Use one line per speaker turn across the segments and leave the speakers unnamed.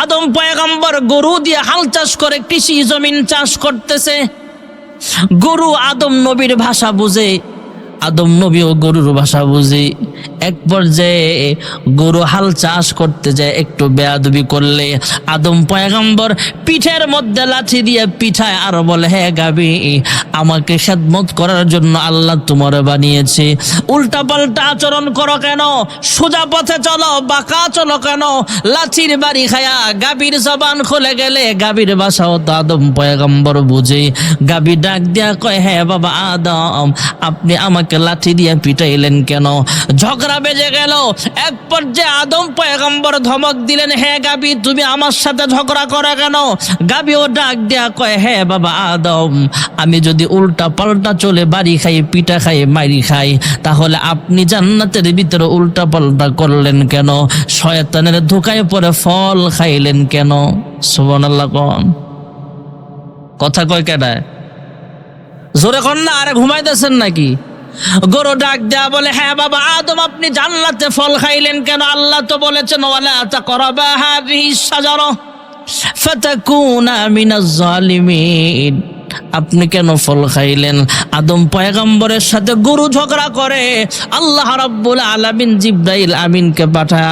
আদম পয়গম্বর গরু দিয়ে হাল চাষ করে কৃষি জমিন চাষ করতেছে। গরু আদম নবীর ভাষা বুঝে, আদম নবীও গরুর ভাষা বুঝে। এক পর্যায়ে গরু হাল চাষ করতে যায়, একটু বেয়াদবি করলে আদম পয়গম্বর পিঠের মধ্যে লাঠি দিয়ে পিঠায় আর বলে, হে গাবি, আমাকে খেদমত করার জন্য আল্লাহ তোমার বানিয়েছে, উল্টা পাল্টা আচরণ করো কেন? সোজা পথে চলো, বাঁকা চলো কেন? লাঠির বাড়ি খায়া গাবির জবান খুলে গেলে গাবির ভাষাও তো আদম পয়গম্বর বুঝে। গাবি ডাক দিয়া কয়, হ্যাঁ বাবা আদম, আপনি আমাকে লাঠি দিয়ে পিটাইলেন কেন? ঝগড়া বেজে গেল। এক পর্যায়ে আদম পয়গম্বর ধমক দিলেন, হে গাবি, তুমি আমার সাথে ঝগড়া করো কেন? গাবিও ডাক দেয়া কয়, হ্যাঁ বাবা আদম, আমি যদি উল্টা পাল্টা চলে বাড়ি খাই, পিঠা খাই, মাইরি খাই, তাহলে আপনি জান্নাতের ভিতরে উল্টা পাল্টা করলেন কেন? শয়তানের ধোঁকায় পড়ে ফল খাইলেন কেন? সুবহানাল্লাহ কোন কথা কয় কেডায়? জোরে কন না, আরে ঘুমাইতেছেন নাকি? গরু ডাক দেয়া বলে, হ্যাঁ বাবা আদম, আপনি জান্নাতে ফল খাইলেন কেন? আল্লাহ তো বলেছেন, ওয়ালা তাকরাবা হাযিহিস শাজারা ফাতাকুনা মিনাজ জালিমিন। আপনি কেন ফল খাইলেন? আদম পয়গম্বরের সাথে গরু ঝগড়া করে। আল্লাহ রাব্বুল আলামিন জিব্রাইল আমিনকে পাঠায়।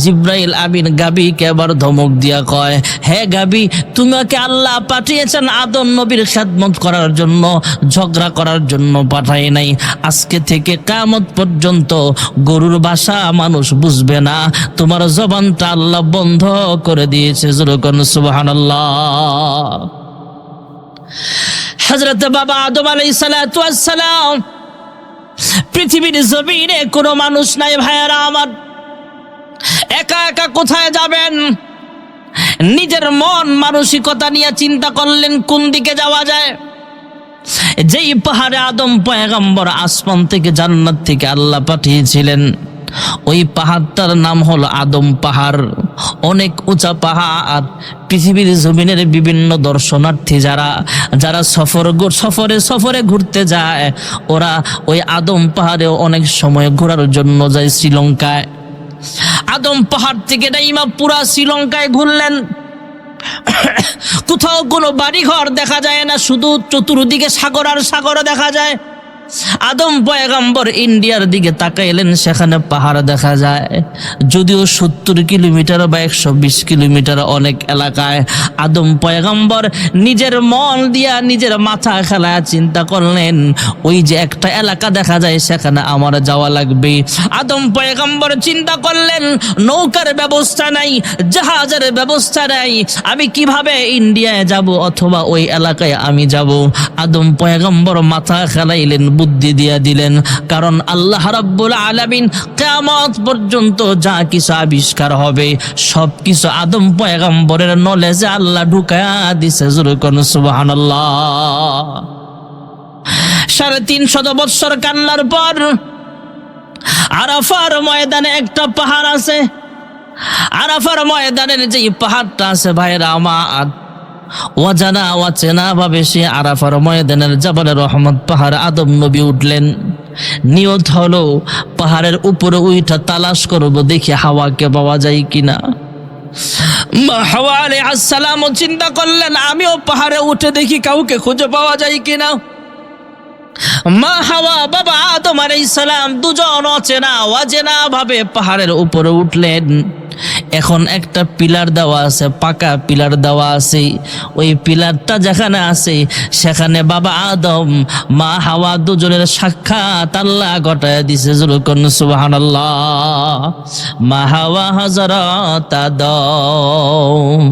জিব্রাইল আমিন গাবিকে আবার ধমক দিয়া কয়, হে গাবি, তোমাকে আল্লাহ পাঠিয়েছেন আদম নবীর খেদমত করার জন্য, ঝগড়া করার জন্য পাঠায় নাই। আজকে থেকে কিয়ামত পর্যন্ত গরুর ভাষা মানুষ বুঝবে না, তোমার জবানটা আল্লাহ বন্ধ করে দিয়েছে। যেরকম সুবহানাল্লাহ। হযরত বাবা আদম আলাইহিস সালাতু ওয়াস সালাম, পৃথিবীর জমিনে কোনো মানুষ নাই ভাইয়ারা আমার, একা একা কোথায় যাবেন? নিজের মন মানসিকতা নিয়ে চিন্তা করলেন কোন দিকে যাওয়া যায়। যেই পাহাড়ে আদম পয়গম্বর আসমান থেকে, জান্নাত থেকে আল্লাহ পাঠিয়েছিলেন, ওই পাহাড়টার নাম হলো আদম পাহাড়। অনেক উঁচা পাহাড়। পৃথিবীর জমিনের বিভিন্ন দর্শনার্থী যারা সফরে ঘুরতে যায়, ওরা ওই আদম পাহাড়ে অনেক সময় ঘোরার জন্য যায় শ্রীলঙ্কায়। আদম পাহাড় থেকে নাইমা পুরা শ্রীলঙ্কায় ঘুরলেন। কোথাও কোনো বাড়িঘর দেখা যায় না, শুধু চতুর্দিকে সাগর আর সাগর দেখা যায়। আদম পয়গম্বর ইন্ডিয়ার দিকে তাকাইলেন, সেখানে পাহাড় দেখা যায়। যদিও 70 কিলোমিটার বা 120 কিলোমিটার অনেক এলাকায়। আদম পয়গম্বর নিজের মন দিয়া, নিজের মাথা খেলায় চিন্তা করলেন, ওই যে একটা এলাকা দেখা যায়, সেখানে আমার যাওয়া লাগবে। আদম পয়গম্বর চিন্তা করলেন, নৌকার ব্যবস্থা নাই, জাহাজের ব্যবস্থা নাই, আমি কিভাবে ইন্ডিয়ায় যাব অথবা ওই এলাকায় আমি যাব? আদম পয়গম্বর মাথা খেলাইলেন, বুদ্ধি দিয়া দিলেন, কারণ আল্লাহ রাব্বুল আলামিন কিয়ামত পর্যন্ত যা কিছু আবিষ্কার হবে সব কিছু আদম পয়গম্বরের নলেজে আল্লাহ ঢুকায়া দিছে। যেরকম সুবহানাল্লাহ। 350 বছর কান্নার পর আরাফার ময়দানে একটা পাহাড় আছে। আরাফার ময়দানের যে পাহাড়টা আছে ভাইরা আমার, অজানা অচেনা ভাবে সে আরাফার ময়দানের জাবালে রহমত পাহাড় আদম নবী উঠলেন। নিয়ত হলো পাহাড়ের উপরে উইঠা তালাশ করব, দেখি হাওয়াকে পাওয়া যায় কিনা। হাওয়া আলাইহিস সালাম চিন্তা করলেন, আমিও পাহাড়ে উঠে দেখি কাউকে খুঁজে পাওয়া যায় কিনা। মা হাওয়া, বাবা আদম আলাইহিস সালাম দুজন অচেনা ভাবে পাহাড়ের উপরে উঠলেন। এখন একটা পিলার দেওয়া আছে, পাকা পিলার দেওয়া আছে। ওই পিলারটা যেখানে আছে সেখানে বাবা আদম, মা হাওয়া দুজনের সাক্ষাৎ আল্লাহ ঘটায় দিছে। যেরকম সুবহানাল্লাহ। মা হাওয়া হযরত আদম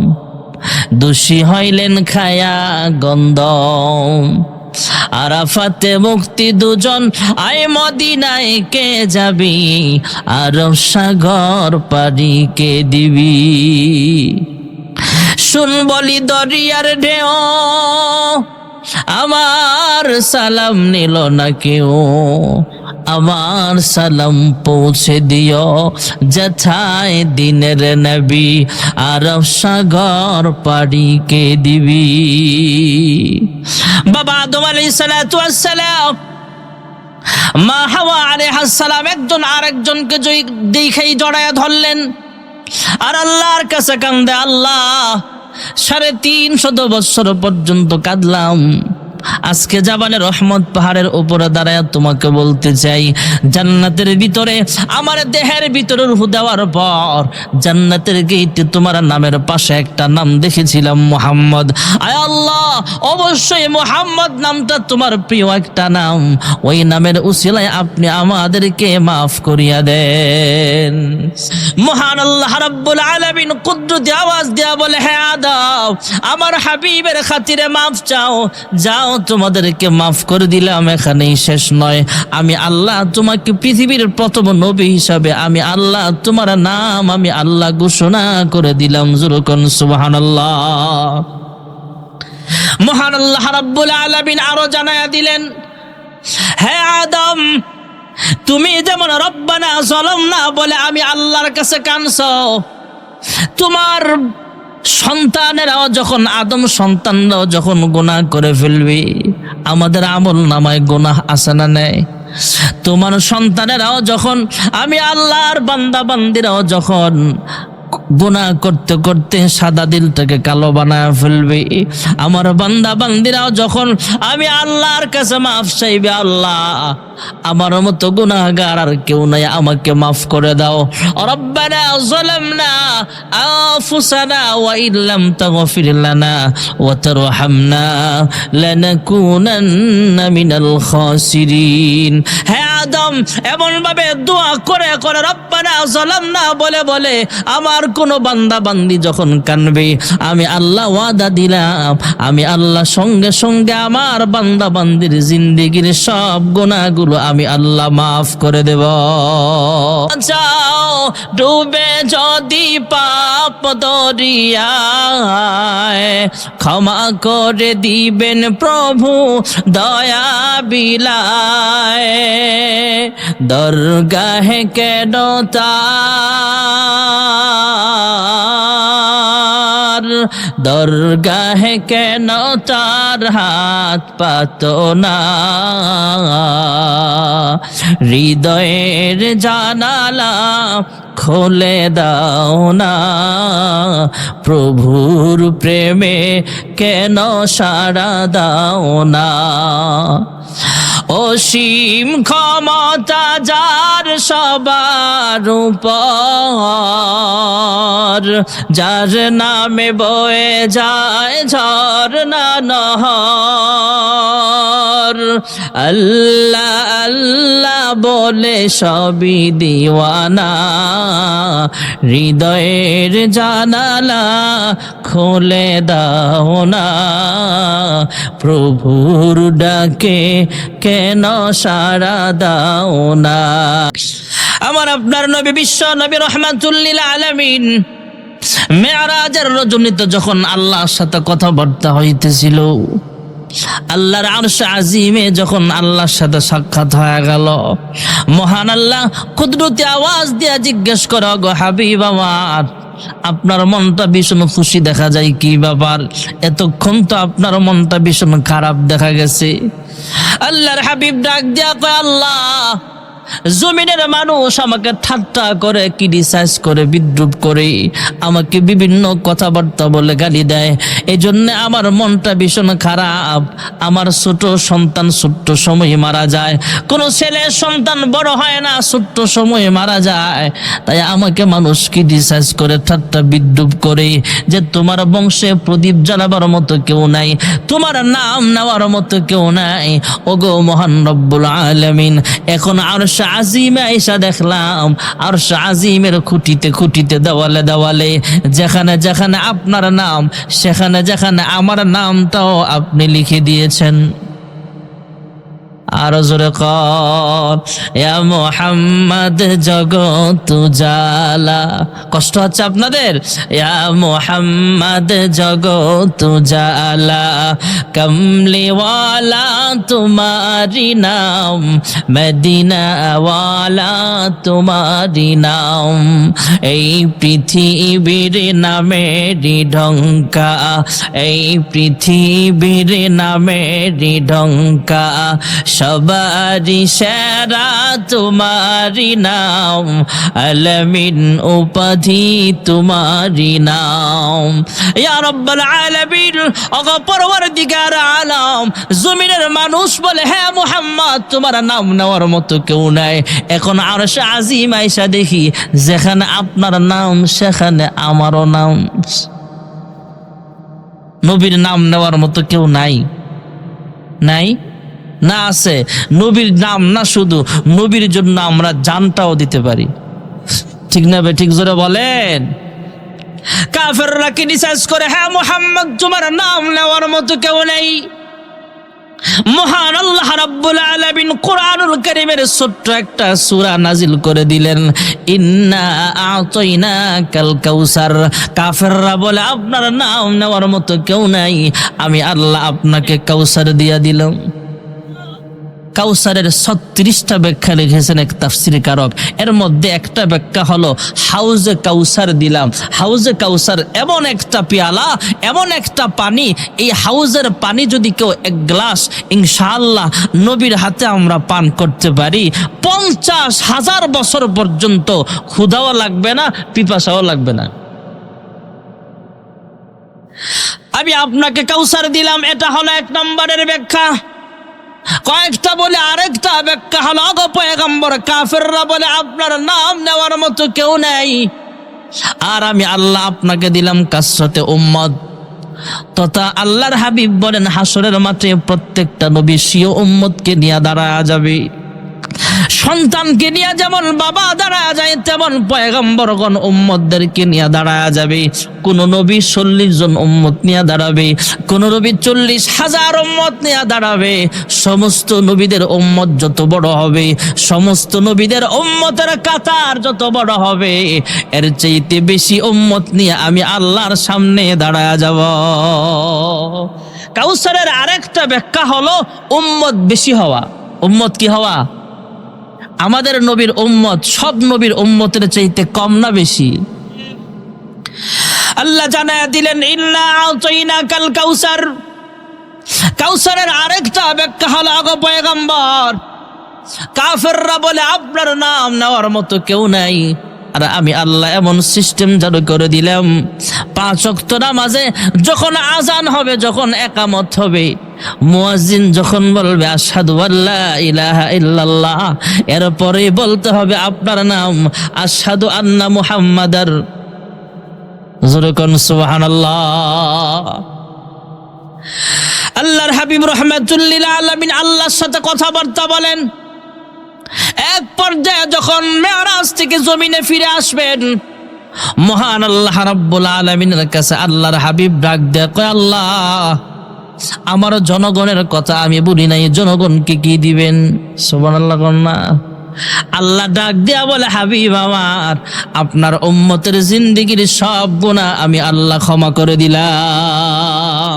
দোষী হইলেন খায়া গন্ধম। আরাফাতে মুক্তি দুজন, আয় মদিনায় কে যাবি, আরব সাগর পাড়ি কে দিবি। শুন বলি দরিয়ার ঢেউ, আমার সালাম নিল না কেউ, আমার সালাম পৌঁছে দিও যথায় দিনের নবী, আরব সাগর পাড়ি কে দিবি। বাবা আদম আলাইহিস সালাতু ওয়াস সালাম, মা হাওয়া আলাইহিস সালাম একজন আরেকজনকে দেখেই জড়ায়া ধরলেন। আর আল্লাহর কাছে কান্দে, আল্লাহ 350 বছর পর্যন্ত কাঁদলাম, আজকে জাবালে রহমত পাহাড়ের উপরে দাঁড়ায় তোমাকে বলতে চাই, জান্নাতের ভিতরে আমার দেহের ভিতরে রূহ দেওয়ার পর জান্নাতের গেটে তোমার নামের পাশে একটা নাম দেখেছিলাম, মুহাম্মদ। আয় আল্লাহ, অবশ্যই মুহাম্মদ নামটা তোমার প্রিয় একটা নাম, ওই নামের উসিলায় আপনি আমাদেরকে মাফ করিয়া দেন। মহান আল্লাহ রাব্বুল আলামিন কুদরতি আওয়াজ দিয়া বলে, হে আদম, আমার হাবিবের খাতিরে মাফ চাও, যাও তোমাদেরকে মাফ করে দিলাম। এখানেই শেষ নয়, আমি আল্লাহ তোমাকে পৃথিবীর প্রথম নবী হিসাবে আমি আল্লাহ তোমার নাম আমি আল্লাহ ঘোষণা করে দিলাম। জোরকন সুবহানাল্লাহ। মহান আল্লাহ রাব্বুল আলামিন আরো জানায়া দিলেন, হে আদম, তুমি যেমন রব্বানা যালামনা বলে আমি আল্লাহর কাছে কাঁদছো, তোমার সন্তানেরাও যখন আদম সন্তানরাও যখন গুনাহ করে ফেলবে, আমাদের আমল নামায় গুনাহ আছে না নেই? তোমার সন্তানেরাও যখন আমি আল্লাহর বান্দা বান্দিরাও যখন গুনাহ করতে করতে সাদা দিলটাকে কালো বানায় ফেলবে, আমার বান্দা বান্দিরাও যখন আমি আল্লাহর কাছে মাফ চাইবে, আল্লাহ আমার মতো গুনাহগার আর কেউ নাই, আমাকে মাফ করে দাও। রব্বানা যালামনা আনফুসানা ওয়া ইল্লাম তাগফির লানা ওয়া তারহামনা লানাকুনান্না মিনাল খাসিরিন। হে আদম, এমন ভাবে দোয়া করে করে রব্বানা যালামনা বলে বলে আমার কোন বান্দা বান্দি যখন কানবে, আমি আল্লাহ ওয়াদা দিলাম, আমি আল্লাহ সঙ্গে সঙ্গে আমার বান্দা বান্দির জিন্দেগির সব গুনাহগুলো আমি আল্লাহ মাফ করে দেব। যাও ডুবে যদি পাপ দরিয়ায়, ক্ষমা করে দিবেন প্রভু দয়া বিলায়। দরগাহে কেন তার, দরগাহে কেন তার হাত পাতো না, হৃদয়ের জানালা খুলে দাও না, প্রভুর প্রেমে কেন সাড়া দাও না। অসীম ক্ষমতা যার সবার উপর, যার নামে বয়ে যায় ঝরনা নহর, আল্লাহ আল্লাহ বলে সবই দিওয়ানা, হৃদয়ের জানালা খুলে দাও না, প্রভুর ডাকে কেন সাড়া দাও না। আমার আপনার নবী বিশ্ব নবী রহমাতুল লিল আলামিন মেরাজের রজনীতে যখন আল্লাহর সাথে কথাবার্তা হইতেছিল, আল্লাহর আরশ আজিমে যখন আল্লাহর সাথে সাক্ষাৎ হয়ে গেল, মহান আল্লাহ কুদরতি আওয়াজ দিয়া জিজ্ঞেস করো, গো হাবিব আমার, আপনার মনটা ভীষণ খুশি দেখা যায়, কি ব্যাপার? এতক্ষণ তো আপনার মনটা ভীষণ খারাপ দেখা গেছে। আল্লাহর হাবিব ডাক দিয়া কয়, আল্লাহ, জমিনের মানুষ আমাকে ঠাট্টা করে, ক্রিটিসাইজ করে, বিদ্রুপ করে, আমাকে বিভিন্ন কথাবার্তা বলে গালি দেয়, এই জন্য আমার মনটা ভীষণ খারাপ। আমার ছোট সন্তান ছোট্ট সময়ে মারা যায়, কোনো ছেলের সন্তান বড় হয় না, ছোট্ট সময়ে মারা যায়, তাই আমাকে মানুষ ক্রিটিসাইজ করে, ঠাট্টা বিদ্রুপ করে, যে তোমার বংশে প্রদীপ জ্বালাবার মতো কেউ নাই, তোমার নাম নেওয়ার মতো কেউ নাই। ওগো মহান রব্বুল আলামিন, এখন আরশ আজিমে আইসা দেখলাম, আরশ আজিমের খুঁটিতে খুঁটিতে, দেওয়ালে দেওয়ালে, যেখানে যেখানে আপনার নাম, সেখানে যেখানে আমার নামটাও আপনি লিখে দিয়েছেন। আর জোরে কর, ইয়া মুহাম্মদ জগত জালা। কষ্ট হচ্ছে আপনাদের? ইয়া মুহাম্মদ জগত জালা, কমলিওয়ালা তোমারি নাম, মদিনাওয়ালা তোমারি নাম। এই পৃথিবীর নামেরই ঢঙ্কা, এই পৃথিবীর নামেরই ঢঙ্কা, সবারি সেরা তোমারি নাম, আলামিন উপাধি তোমারি নাম। ইয়া রাব্বাল আলামিন, ওগো পরওয়ারদিগার আলম, জমিনের মানুষ বলে হ্যাঁ মুহাম্মদ তোমার নাম নেওয়ার মতো কেউ নাই। এখন আরশে আজিম আইসা দেখি যেখানে আপনার নাম সেখানে আমারও নাম। নবীর নাম নেওয়ার মতো কেউ নাই? নাই না, আছে। নবীর নাম না, শুধু নবীর জন্য আমরা জানটাও দিতে পারি। ঠিক না বে ঠিক? জোরে বলেন। কাফেররা কি রিসার্চ করে হ্যাঁ মুহাম্মদ তোমার নাম নেওয়ার মতো কেউ নেই। মহান আল্লাহ রাব্বুল আলামিন কোরআনুল কারীমের ছোট্ট একটা সূরা নাজিল করে দিলেন, ইন্না আ'তাইনাকাল কাউসার। কাফেররা বলে আপনার নাম নেওয়ার মতো কেউ নাই, আমি আল্লাহ আপনাকে কাউসার দিয়া দিলাম। কাউসারের 36টা ব্যাখ্যা লিখেছেন এক তাফসীর কারক। এর মধ্যে একটা ব্যাখ্যা হলো হাউজে কাউসার দিলাম। হাউজে কাউসার এমন একটা পেয়ালা, এমন একটা পানি, এই হাউজের পানি যদি কেউ এক গ্লাস ইনশাআল্লাহ নবীর হাতে আমরা পান করতে পারি, 50,000 বছর পর্যন্ত ক্ষুধাও লাগবে না, পিপাসাও লাগবে না। আমি আপনাকে কাউসার দিলাম, এটা হলো 1 নম্বরের ব্যাখ্যা। কয়েকটা বলে আরেকটা ব্যাখ্যা হলো, ওগো পয়গম্বর কাফেররা বলে আপনার নাম নেওয়ার মতো কেউ নেই, আর আমি আল্লাহ আপনাকে দিলাম কাসরতে উম্মত। তথা আল্লাহর হাবিব বলেন হাসরের মাঠে প্রত্যেকটা নবী স্বীয় উম্মতকে নিয়ে দাঁড়ায়া যাবে। সন্তানকে নিয়ে যেমন বাবা দাঁড়ায়া যায়, তেমন পয়গম্বরগণ উম্মতদেরকে নিয়ে দাঁড়ায়া যাবে। কোন নবী 40 জন উম্মত নিয়ে দাঁড়াবে, কোন নবী 40,000 উম্মত নিয়ে দাঁড়াবে। সমস্ত নবীদের উম্মত যত বড় হবে, সমস্ত নবীদের উম্মতের কাতার যত বড় হবে, এর চাইতে বেশি উম্মত নিয়ে আমি আল্লাহর সামনে দাঁড়ায়া যাব। কাউসারের আরেকটা ব্যাখ্যা হলো উম্মত বেশি হওয়া। উম্মত কি হওয়া? আমাদের নবীর উম্মত সব নবীর উম্মতের চাইতে কম না বেশি? আল্লাহ জানায়া দিলেন ইন্না আ'তাইনাকাল কাউসার। কাউসারের আরেকটা ব্যাখ্যা হলো, ওগো পয়গম্বর কাফেররা বলে আপনার নাম নেওয়ার মতো কেউ নাই, আর আমি আল্লাহ এমন সিস্টেম চালু করে দিলাম, 5 ওয়াক্ত নামাজে যখন আজান হবে, যখন একামত হবে, মুয়াজ্জিন যখন বলবে আশহাদু আল্লা ইলাহা ইল্লাল্লাহ, এরপরে বলতে হবে আপনার নাম আশহাদু আন্না মুহাম্মাদার। জোরে কোন সুবহানাল্লাহ। আল্লাহর হাবিব রাহমাতুল লিল আলামিন আল্লাহর সাথে কথাবার্তা বলেন। এক পর্যায়ে যখন মেরাজ থেকে জমিনে ফিরে আসবেন, মহান আল্লাহ রাব্বুল আলামিনের কাছে আল্লাহর হাবিব ডাক দেয়, কয় আল্লাহ আমার জনগণের কথা আমি বলি নাই, জনগণকে কি দিবেন? সুবহানাল্লাহ কন্যা। আল্লাহ ডাক দেয়া বলে, হাবিব আমার, আপনার উম্মতের জিন্দেগীর সব গুনাহ আমি আল্লাহ ক্ষমা করে দিলাম।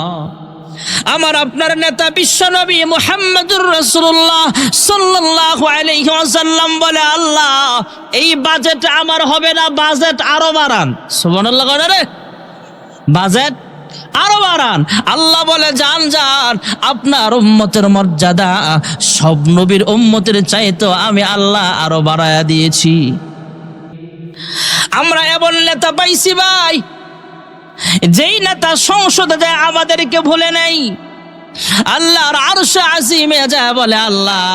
আমার আপনার নেতা বিশ্বনবী মুহাম্মদুর রাসূলুল্লাহ সাল্লাল্লাহু আলাইহি ওয়াসাল্লাম বলে, আল্লাহ এই বাজেট আমার হবে না, বাজেট আরো বাড়ান। সুবহানাল্লাহ করে বাজেট আরো বাড়ান। আল্লাহ বলে, যান যান, আপনার উম্মতের মর্যাদা সব নবীর উম্মতের চাইতে আমি আল্লাহ আরো বাড়ায়া দিয়েছি। আমরা এমন নেতা পাইছি ভাই, যেই নেতা সংসদে যায় আমাদেরকে ভুলে নাই, আল্লাহর আরশে আজিমে যায় বলে, আল্লাহ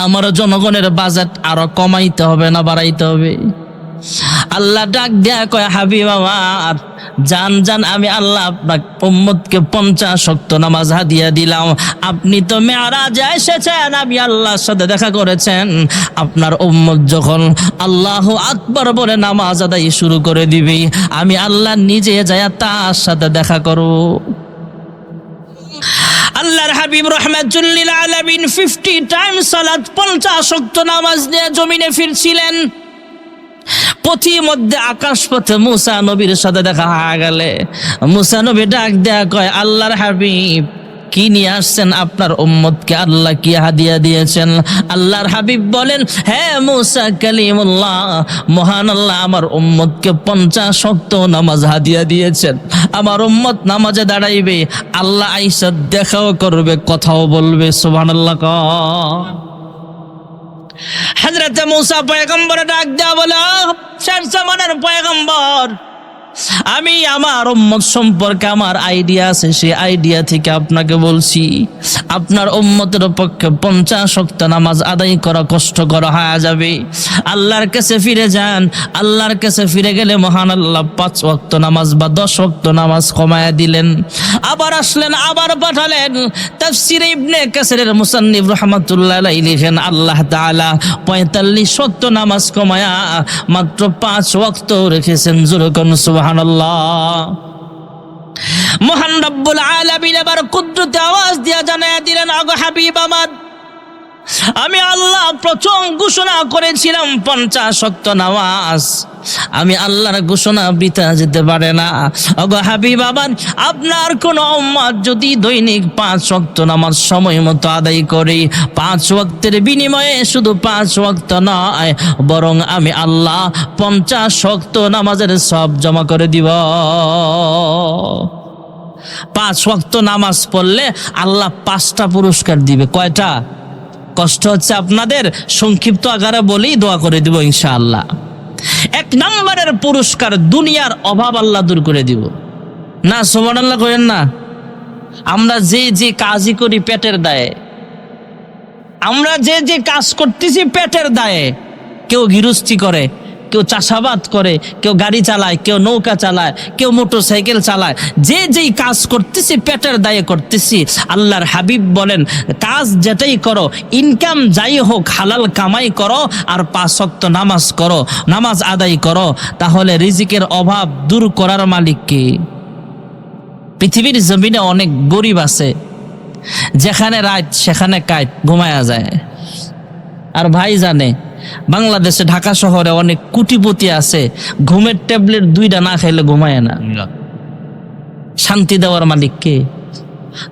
আমার জনগণের বাজেট আরো কমাইতে হবে না বাড়াইতে হবে? আল্লাহ ডাক দেয়া কয়, হাবিব আমার, জান জান, আমি আল্লাহ আপনার উম্মতকে 50 ওয়াক্ত নামাজ হাদিয়া দিলাম। আপনি তো মেরাজে এসেছেন, আমি আল্লাহর সাথে দেখা করেছেন। আপনার উম্মত যখন আল্লাহু আকবার বলে নামাজ আদায় শুরু করে দিবে, আমি আল্লাহ নিজে যায় তার সাথে দেখা করব। আল্লাহর হাবিব রাহমাতুল লিল আলামিন 50 টাইমস সালাত, 50 ওয়াক্ত নামাজ নিয়ে জমিনে ফিরছিলেন। পথিমধ্যে আকাশ পথে মুসা নবীর সাথে দেখা হয়ে গেলে মুসা নবী ডাক দেয়া কয়, আল্লাহর হাবিব কি নিয়ে আসছেন আপনার উম্মতকে আল্লাহ কি হাদিয়া দিয়েছেন? আল্লাহর হাবিব বলেন, হ্যাঁ মুসা কালিমুল্লাহ, মহান আল্লাহ আমার উম্মতকে 50 ওয়াক্ত নামাজ হাদিয়া দিয়েছেন। আমার উম্মত নামাজে দাঁড়াইবে, আল্লাহ আইসা দেখাও করবে, কথাও বলবে। সুবহানাল্লাহ। হযরত মুসা পয়গম্বর ডাক দেয়া বলে, শেষ জামানার পয়গম্বর, আমি আমার উম্মত সম্পর্কে আমার আইডিয়া আছে, সেই আইডিয়া থেকে আপনাকে বলছি, আপনার উম্মতের পক্ষে 50 ওয়াক্ত নামাজ আদায় করা কষ্টকর হয়ে যাবে। আল্লাহর কাছে ফিরে যান। আল্লাহর কাছে ফিরে গেলে মহান আল্লাহ 5 ওয়াক্ত নামাজ বা 10 ওয়াক্ত নামাজ কমায়া দিলেন। আবার আসলেন, আবার পাঠালেন। তাফসীরে ইবনে কাসিরের মুসান্নিফ রাহমাতুল্লাহ আলাইহি লিখেন, আল্লাহ তাআলা 45 ওয়াক্ত নামাজ কমায়া মাত্র 5 ওয়াক্ত রেখেছেন। জোরকন সুবহানাল্লাহ। মহান রব্বুল আলামিন এবার কুদরতে আওয়াজ দিয়া জানায়া দিলেন, আগো হাবিব আমার, আমি আল্লাহ প্রথম ঘোষণা করেছিলাম 50 ওয়াক্ত নামাজ। আমি আল্লাহর ঘোষণা বৃথা যেতে পারে না। ওগো হাবিব আমার, আপনার কোন উম্মত যদি দৈনিক 5 ওয়াক্ত নামাজ সময় মতো আদায় করে, 5 ওয়াক্তের বিনিময়ে শুধু 5 ওয়াক্ত নয়, বরং আমি আল্লাহ 50 ওয়াক্ত নামাজের সব জমা করে দিব। 5 ওয়াক্ত নামাজ পড়লে আল্লাহ 5টা পুরস্কার দিবে। কয়টা? কষ্ট হচ্ছে আপনাদের, সংক্ষিপ্ত আকারে বলেই দোয়া করে দিব ইনশাআল্লাহ। 1 নম্বরের পুরস্কার, দুনিয়ার অভাব আল্লাহ দূর করে দিব। না সুবহানাল্লাহ করেন না? আমরা যে কাজই করি পেটের দায়ে, আমরা যে কাজ করতেছি পেটের দায়ে। কেউ গৃহস্থী করে, কেউ চাষাবাদ করে, কেউ গাড়ি চালায়, কেউ নৌকা চালায়, কেউ মোটরসাইকেল চালায়। যেই কাজ করতেছি পেটের দায়ে করতেছি। আল্লাহর হাবিব বলেন, কাজ যেটাই করো, ইনকাম যাই হোক, হালাল কামাই করো আর 5 ওয়াক্ত নামাজ করো, নামাজ আদায় করো, তাহলে রিজিকের অভাব দূর করার মালিক কে? পৃথিবীর জমিনে অনেক গরিব আছে, যেখানে রাত সেখানে কায়ত ঘুমায়া যায়। আর ভাই জানে, বাংলাদেশে ঢাকা শহরে অনেক কোটিপতি আছে, ঘুমের ট্যাবলেট 2টা না খাইলে ঘুমায় না। শান্তি দেওয়ার মালিক কে?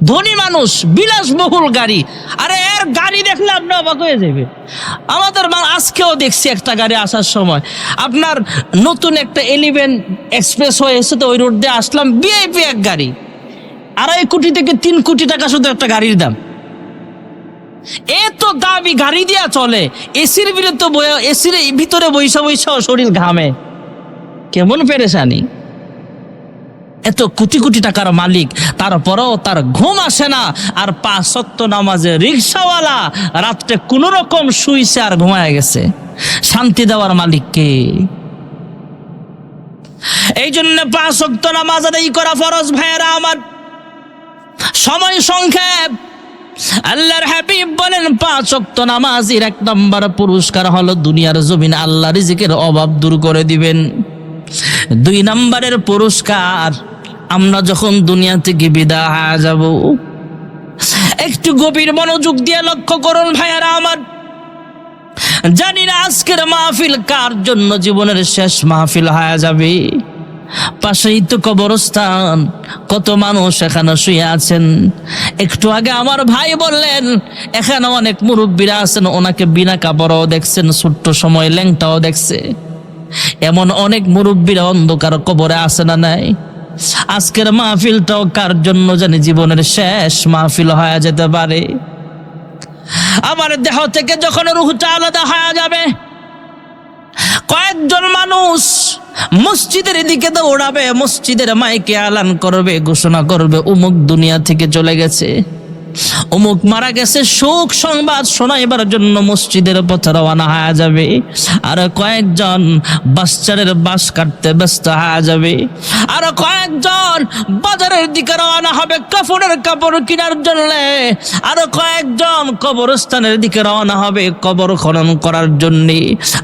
ধনী মানুষ, বিলাসবহুল গাড়ি। আরে এর গাড়ি দেখলে আপনি অবাক হয়ে যাবে। আমাদের আজকেও দেখছি একটা গাড়ি আসার সময়, আপনার নতুন একটা 11 এক্সপ্রেস হয়েছে, তো ওই রোড দিয়ে আসলাম, ভিআইপি এক গাড়ি, 2.5 কোটি থেকে 3 কোটি টাকা শুধু একটা গাড়ির দাম। এত দামি গাড়ি দিয়া চলে, এসির ভিতরে বৈশা শরীর ঘামে, কেমন পেরেশানি। এত কোটি কোটি টাকার মালিক, তারপরেও তার ঘুম আসে না। আর 5 ওয়াক্ত নামাজে রিক্সাওয়ালা রাত্রে কোন রকম শুইছে আর ঘুমায় গেছে। শান্তি দেওয়ার মালিক কে? এই জন্য 5 ওয়াক্ত নামাজ আদায় করা ফরজ। ভাইয়েরা আমার, সময় সংক্ষেপ। আল্লাহর হাবিব বলেন, 5 ওয়াক্ত নামাজের 1 নম্বর পুরস্কার হলো দুনিয়ার জমিনে আল্লাহ রিজিকের অভাব দূর করে দিবেন। 2 নম্বরের পুরস্কার, আমরা যখন দুনিয়া থেকে বিদায় হয়ে যাব, একটু গভীর মনোযোগ দিয়ে লক্ষ্য করুন ভাইয়ারা আমার। জানি না আজকের মাহফিল কার জন্য জীবনের শেষ মাহফিল হয়ে যাবে। পাশেই তো কবরস্থান, কত মানুষ এখানে শুয়ে আছেন। একটু আগে আমার ভাই বললেন, এখানে অনেক মুরব্বীরা আছেন, ওনাকে বিনা কাপড়ও দেখছেন, ছোট্ট সময় ল্যাংটাও দেখছে। এমন অনেক মুরব্বীরা অন্ধকার কবরে আছে না নাই? আজকের মাহফিলটাও কার জন্য জানি জীবনের শেষ মাহফিল হয়ে যেতে পারে। আমার দেহ থেকে যখন রূহটা আলাদা হয়ে যাবে, কয়েকজন মানুষ মসজিদের দিকে দৌড়াবে, মসজিদের মাইকে এলান করবে, ঘোষণা করবে, অমুক দুনিয়া থেকে চলে গেছে, অমুক মারা গেছে। শোক সংবাদ শোনাইবার জন্য মসজিদের পথে রওনা হয়ে যাবে। আর কয়েকজন বাচ্চাদের বাস কাটতে ব্যস্ত হয়ে যাবে। আর কয়েকজন বাজারের দিকে রওনা হবে কাপড়ের কাপড় কেনার জন্য। আর কয়েকজন কবরস্থানের দিকে রওনা হবে কবর খনন করার জন্য।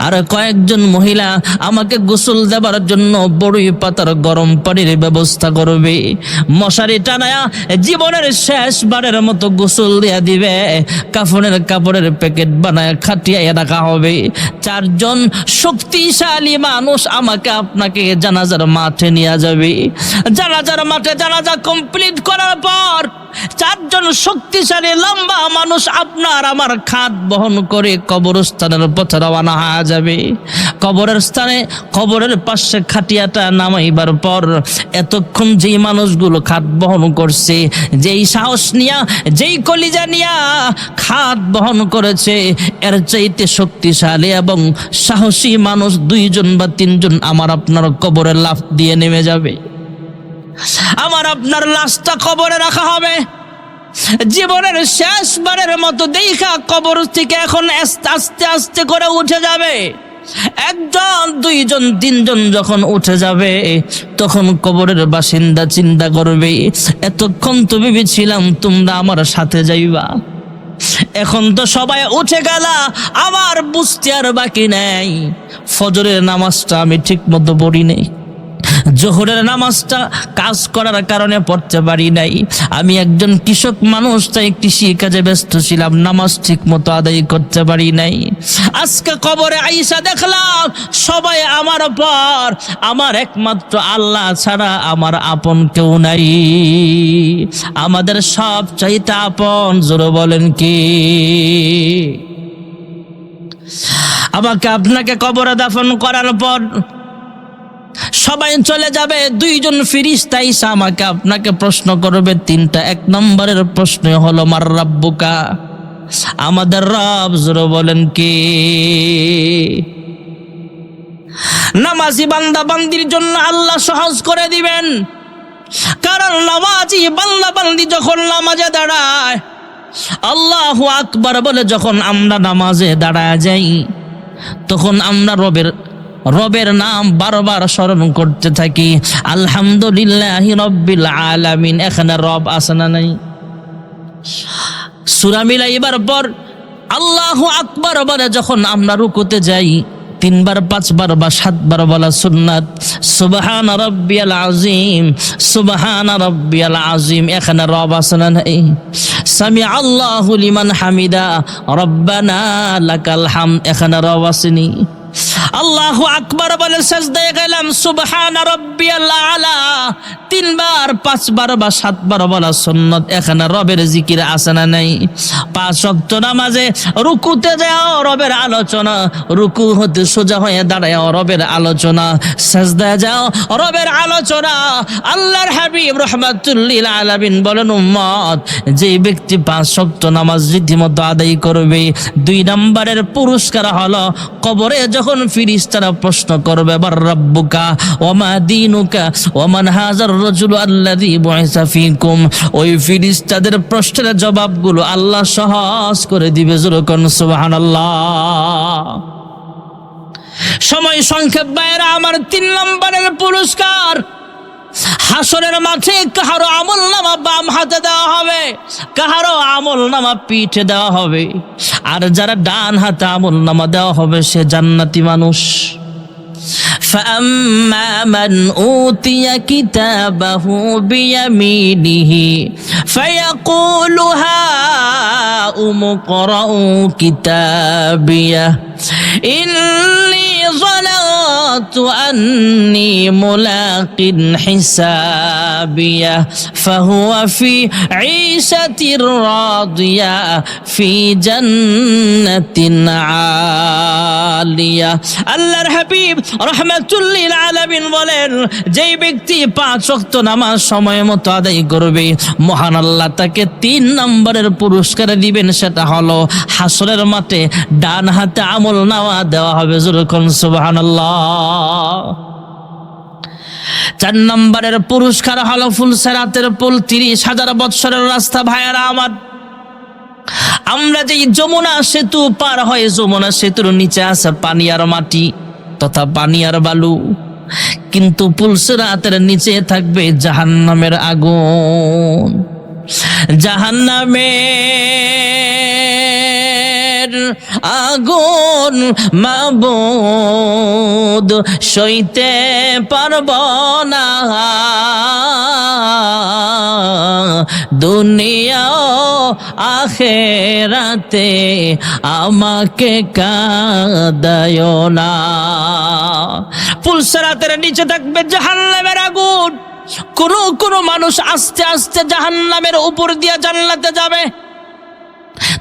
আর কয়েকজন মহিলা আমাকে গোসল দেবার জন্য বড়ই পাতার গরম পানির ব্যবস্থা করবে। মশারি টানায়া জীবনের শেষবারের মতো গোসল দিয়া দিবে। কাফনের কাপড়ের প্যাকেট বানায় খাটিয়ে রাখা হবে। 4 জন শক্তিশালী মানুষ আমাকে আপনাকে জানাজার মাঠে নিয়ে যাবে। জানাজার মাঠে জানাজা কমপ্লিট করার পর চারজন শক্তিশালী লম্বা মানুষ আপনার আমার খাট বহন করে কবরস্থানের পথে রওনা হয়ে যাবে। কবরের স্থানে কবরের পাশে খাটিয়াটা নামাইবার পর এতক্ষণ যেই মানুষগুলো খাট বহন করছে, যেই সাহস নিয়া, যেই কলিজা নিয়া খাট বহন করেছে, এর চাইতে শক্তিশালী এবং সাহসী মানুষ 2 জন বা 3 জন আমার আপনার কবরে লাফ দিয়ে নেমে যাবে। আমার আপনার লাশটা কবরে রাখা হবে। জীবনের শেষবারের মতো দেখা কবর থেকে এখন আস্তে আস্তে করে উঠে যাবে। 1 জন 2 জন 3 জন যখন উঠে যাবে, তখন কবরের বাসিন্দা চিন্তা করবে, এতক্ষণ তো ভেবেছিলাম তোমরা আমার সাথে যাইবা, এখন তো সবাই উঠে গেলা, আমার বুঝতে আর বাকি নাই। ফজরের নামাজটা আমি ঠিক মতো পড়ি নাই, জোহরের নামাজটা কাজ করার কারণে পড়তে পারি নাই। আমি একজন কৃষক মানুষ, তাই কৃষি কাজে ব্যস্ত ছিলাম, নামাজ ঠিক মতো আদায় করতে পারি নাই। আজকে কবরে আইসা দেখলাম সবাই আমার পর, আমার একমাত্র আল্লাহ ছাড়া আমার আপন কেউ নাই। আমাদের সব চাইতে আপন জোরে বলেন কি? আমাকে আপনাকে কবরে দাফন করার পর সবাই চলে যাবে। 2 জন ফেরেশতা এসে আমাকে আপনাকে প্রশ্ন করবে 3টা। 1 নম্বরের প্রশ্ন হলো মার রাব্বুকা, আমাদের রব জোরে বলেন কি? নামাজি বান্দা বান্দির জন্য আল্লাহ সহজ করে দিবেন, কারণ নামাজি বান্দা বান্দি যখন নামাজে দাঁড়ায়, আল্লাহু আকবার বলে যখন আমরা নামাজে দাঁড়ায় যাই, তখন আমরা রবের নাম বারবার স্মরণ করতে থাকি। আলহামদুলিল্লাহি রাব্বিল আলামিন। এখানে রব আছে না নাই? সূরা মিলাইবার পর আল্লাহু আকবার বলে যখন আমরা রুকুতে যাই, 3 বার 5 বার বা 7 বার বলা সুন্নাত। সুবহান রাব্বিয়াল আযীম, সুবহান রাব্বিয়াল আযীম। এখানে রব আছে না নাই? সামি আল্লাহু লিমান হামিদা, রব্বানা লাকাল হামদ। এখানে রব আসেনি? আল্লাহু আকবার বলে সাজদায় গেলাম, সুবহান রাব্বিয়াল আলা 3 বার 5 বার বা 7 বার বলা সুন্নাত। এখানে রবের জিকির আছে না নাই? 5 ওয়াক্ত নামাজে রুকুতে যাও রবের আলোচনা, রুকু হতে সোজা হয়ে দাঁড়াও রবের আলোচনা, সাজদায় যাও রবের আলোচনা। আল্লাহর হাবিব রাহমাতুল লিল আলামিন বলেন, উম্মত যে ব্যক্তি 5 ওয়াক্ত নামাজ রীতিমতো আদায় করবে, 2 নম্বরের পুরস্কার হলো কবরে যখন ফেরেশতারা প্রশ্ন করবে বার রাব্বুকা ওয়া মা দীনুকা ওয়া মান হাযার রাজুলু আল্লাযী বুইসা ফীকুম, ওই ফেরেশতাদের প্রশ্নের জবাবগুলো আল্লাহ সহজ করে দিবে। যখন সুবহানাল্লাহ। সময় সংক্ষেপ ভাইরা আমার, 3 নম্বরের পুরস্কার হাসরের মাঠে কাহারো আমল নামা বাম হাতে দেওয়া হবে, কাহারো আমল নামা পিঠে দেওয়া হবে, আর যারা ডান হাতে আমল নামা দেওয়া হবে সে জান্নাতি মানুষ। فأما من أوتي كتابه بيمينه فيقول هاؤم اقرءوا كتابيه إني ظننت أني ملاق حسابيه فهو في عيشة راضية في جنة عالية. আল্লাহর হাবিব রাহমাতুল লিল আলামিন বলেন, যেই ব্যক্তি 5 ওয়াক্ত নামাজ সময় মতো আদায় করবে, মহান আল্লাহ তাকে 3 নম্বরের পুরস্কার দিবেন। সেটা হলো হাসরের মাঠে ডান হাতে আমল নামা দেওয়া হবে। যখন সুবহানাল্লাহ। 4 নম্বরের পুরস্কার হলো ফুলসিরাতের পুল, 30,000 বৎসরের রাস্তা। ভাইয়ারা আমার, আমরা যে যমুনা সেতু পার হয়, যমুনা সেতুর নিচে আছে পানি আর মাটি তথা পানি আর বালু, কিন্তু ফুলসিরাতের নিচে থাকবে জাহান্নামের আগুন। জাহান্নামের আগুন মাবুদ সইতে পারব না, দুনিয়া আখেরাতে আমাকে কাঁদায়ো না। ফুলসিরাতের নিচে থাকবে জাহান্নামের আগুন। কোন মানুষ আস্তে আস্তে জাহান্নামের উপর দিয়ে জান্নাতে যাবে,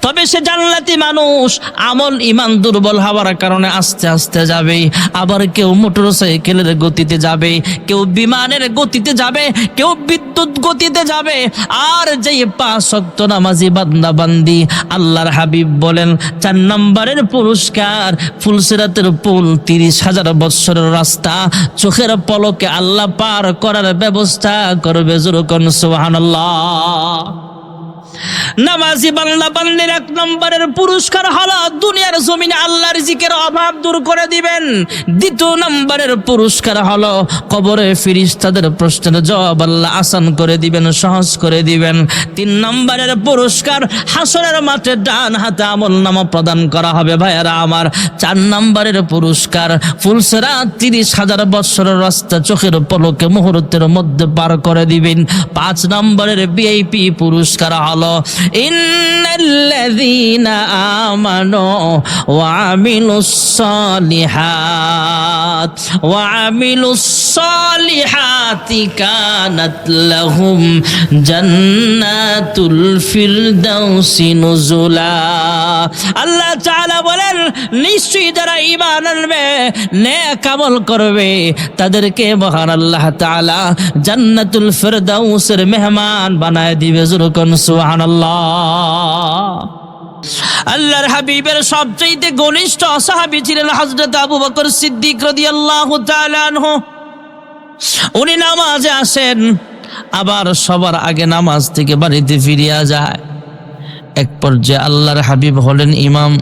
তবে সে জান্নাতি মানুষ আমল ইমান দুর্বল হওয়ার কারণে আস্তে আস্তে যাবে। আবার কেউ মোটরসাইকেলের গতিতে যাবে, কেউ বিমানের গতিতে যাবে, কেউ বিদ্যুৎ গতিতে যাবে। আর যেই 5 ওয়াক্ত নামাজি বান্দা বান্দি, আল্লাহর হাবিব বলেন 4 নম্বরের পুরস্কার, ফুলসিরাতের পুল 30,000 বৎসরের রাস্তা চোখের পলকে আল্লাহ পার করার ব্যবস্থা করবে। জোরে কোন সুবহানাল্লাহ। নামাজি বান্দা বান্দির 1 নম্বরের পুরস্কার হলো দুনিয়ার জমিনে আল্লাহর জিকির অভাব দূর করে দিবেন। 2 নম্বরের পুরস্কার হলো কবরে ফেরেশতাদের প্রশ্নের জবাব আল্লাহ আসান করে দিবেন, সহজ করে দিবেন। 3 নম্বরের পুরস্কার হাসরের মাঠে ডান হাতে আমলনামা প্রদান করা হবে ভাইয়েরা আমার। 4 নম্বরের পুরস্কার ফুলসিরাত 30,000 বৎসরের রাস্তা চোখের পলকে মুহূর্তের মধ্যে পার করে দিবেন। 5 নম্বরের ভিআইপি পুরস্কার হলো ইন্নাল্লাযীনা আমানু ওয়া আমিলুস সালিহাতি কানাত লাহুম জান্নাতুল ফিরদাউসি নুজুলা। আল্লাহ তাআলা বলেন, নিশ্চয়ই যারা ঈমান আনবে, নেক আমল করবে, তাদেরকে মহান আল্লাহ তাআলা জান্নাতুল ফিরদাউসের মেহমান বানায় দিবে। জোরে কোন সুবহানাল্লাহ। আল্লাহর হাবিবের সবচেয়ে ঘনিষ্ঠ সাহাবী ছিলেন হযরত আবু বকর সিদ্দিক রাদিয়াল্লাহু তাআলা আনহু। উনি নামাজে আসেন, আবার সবার আগে নামাজ থেকে বাড়িতে ফিরিয়া যায়। এক পর্যায়ে আল্লাহর হাবিব হলেন ইমাম।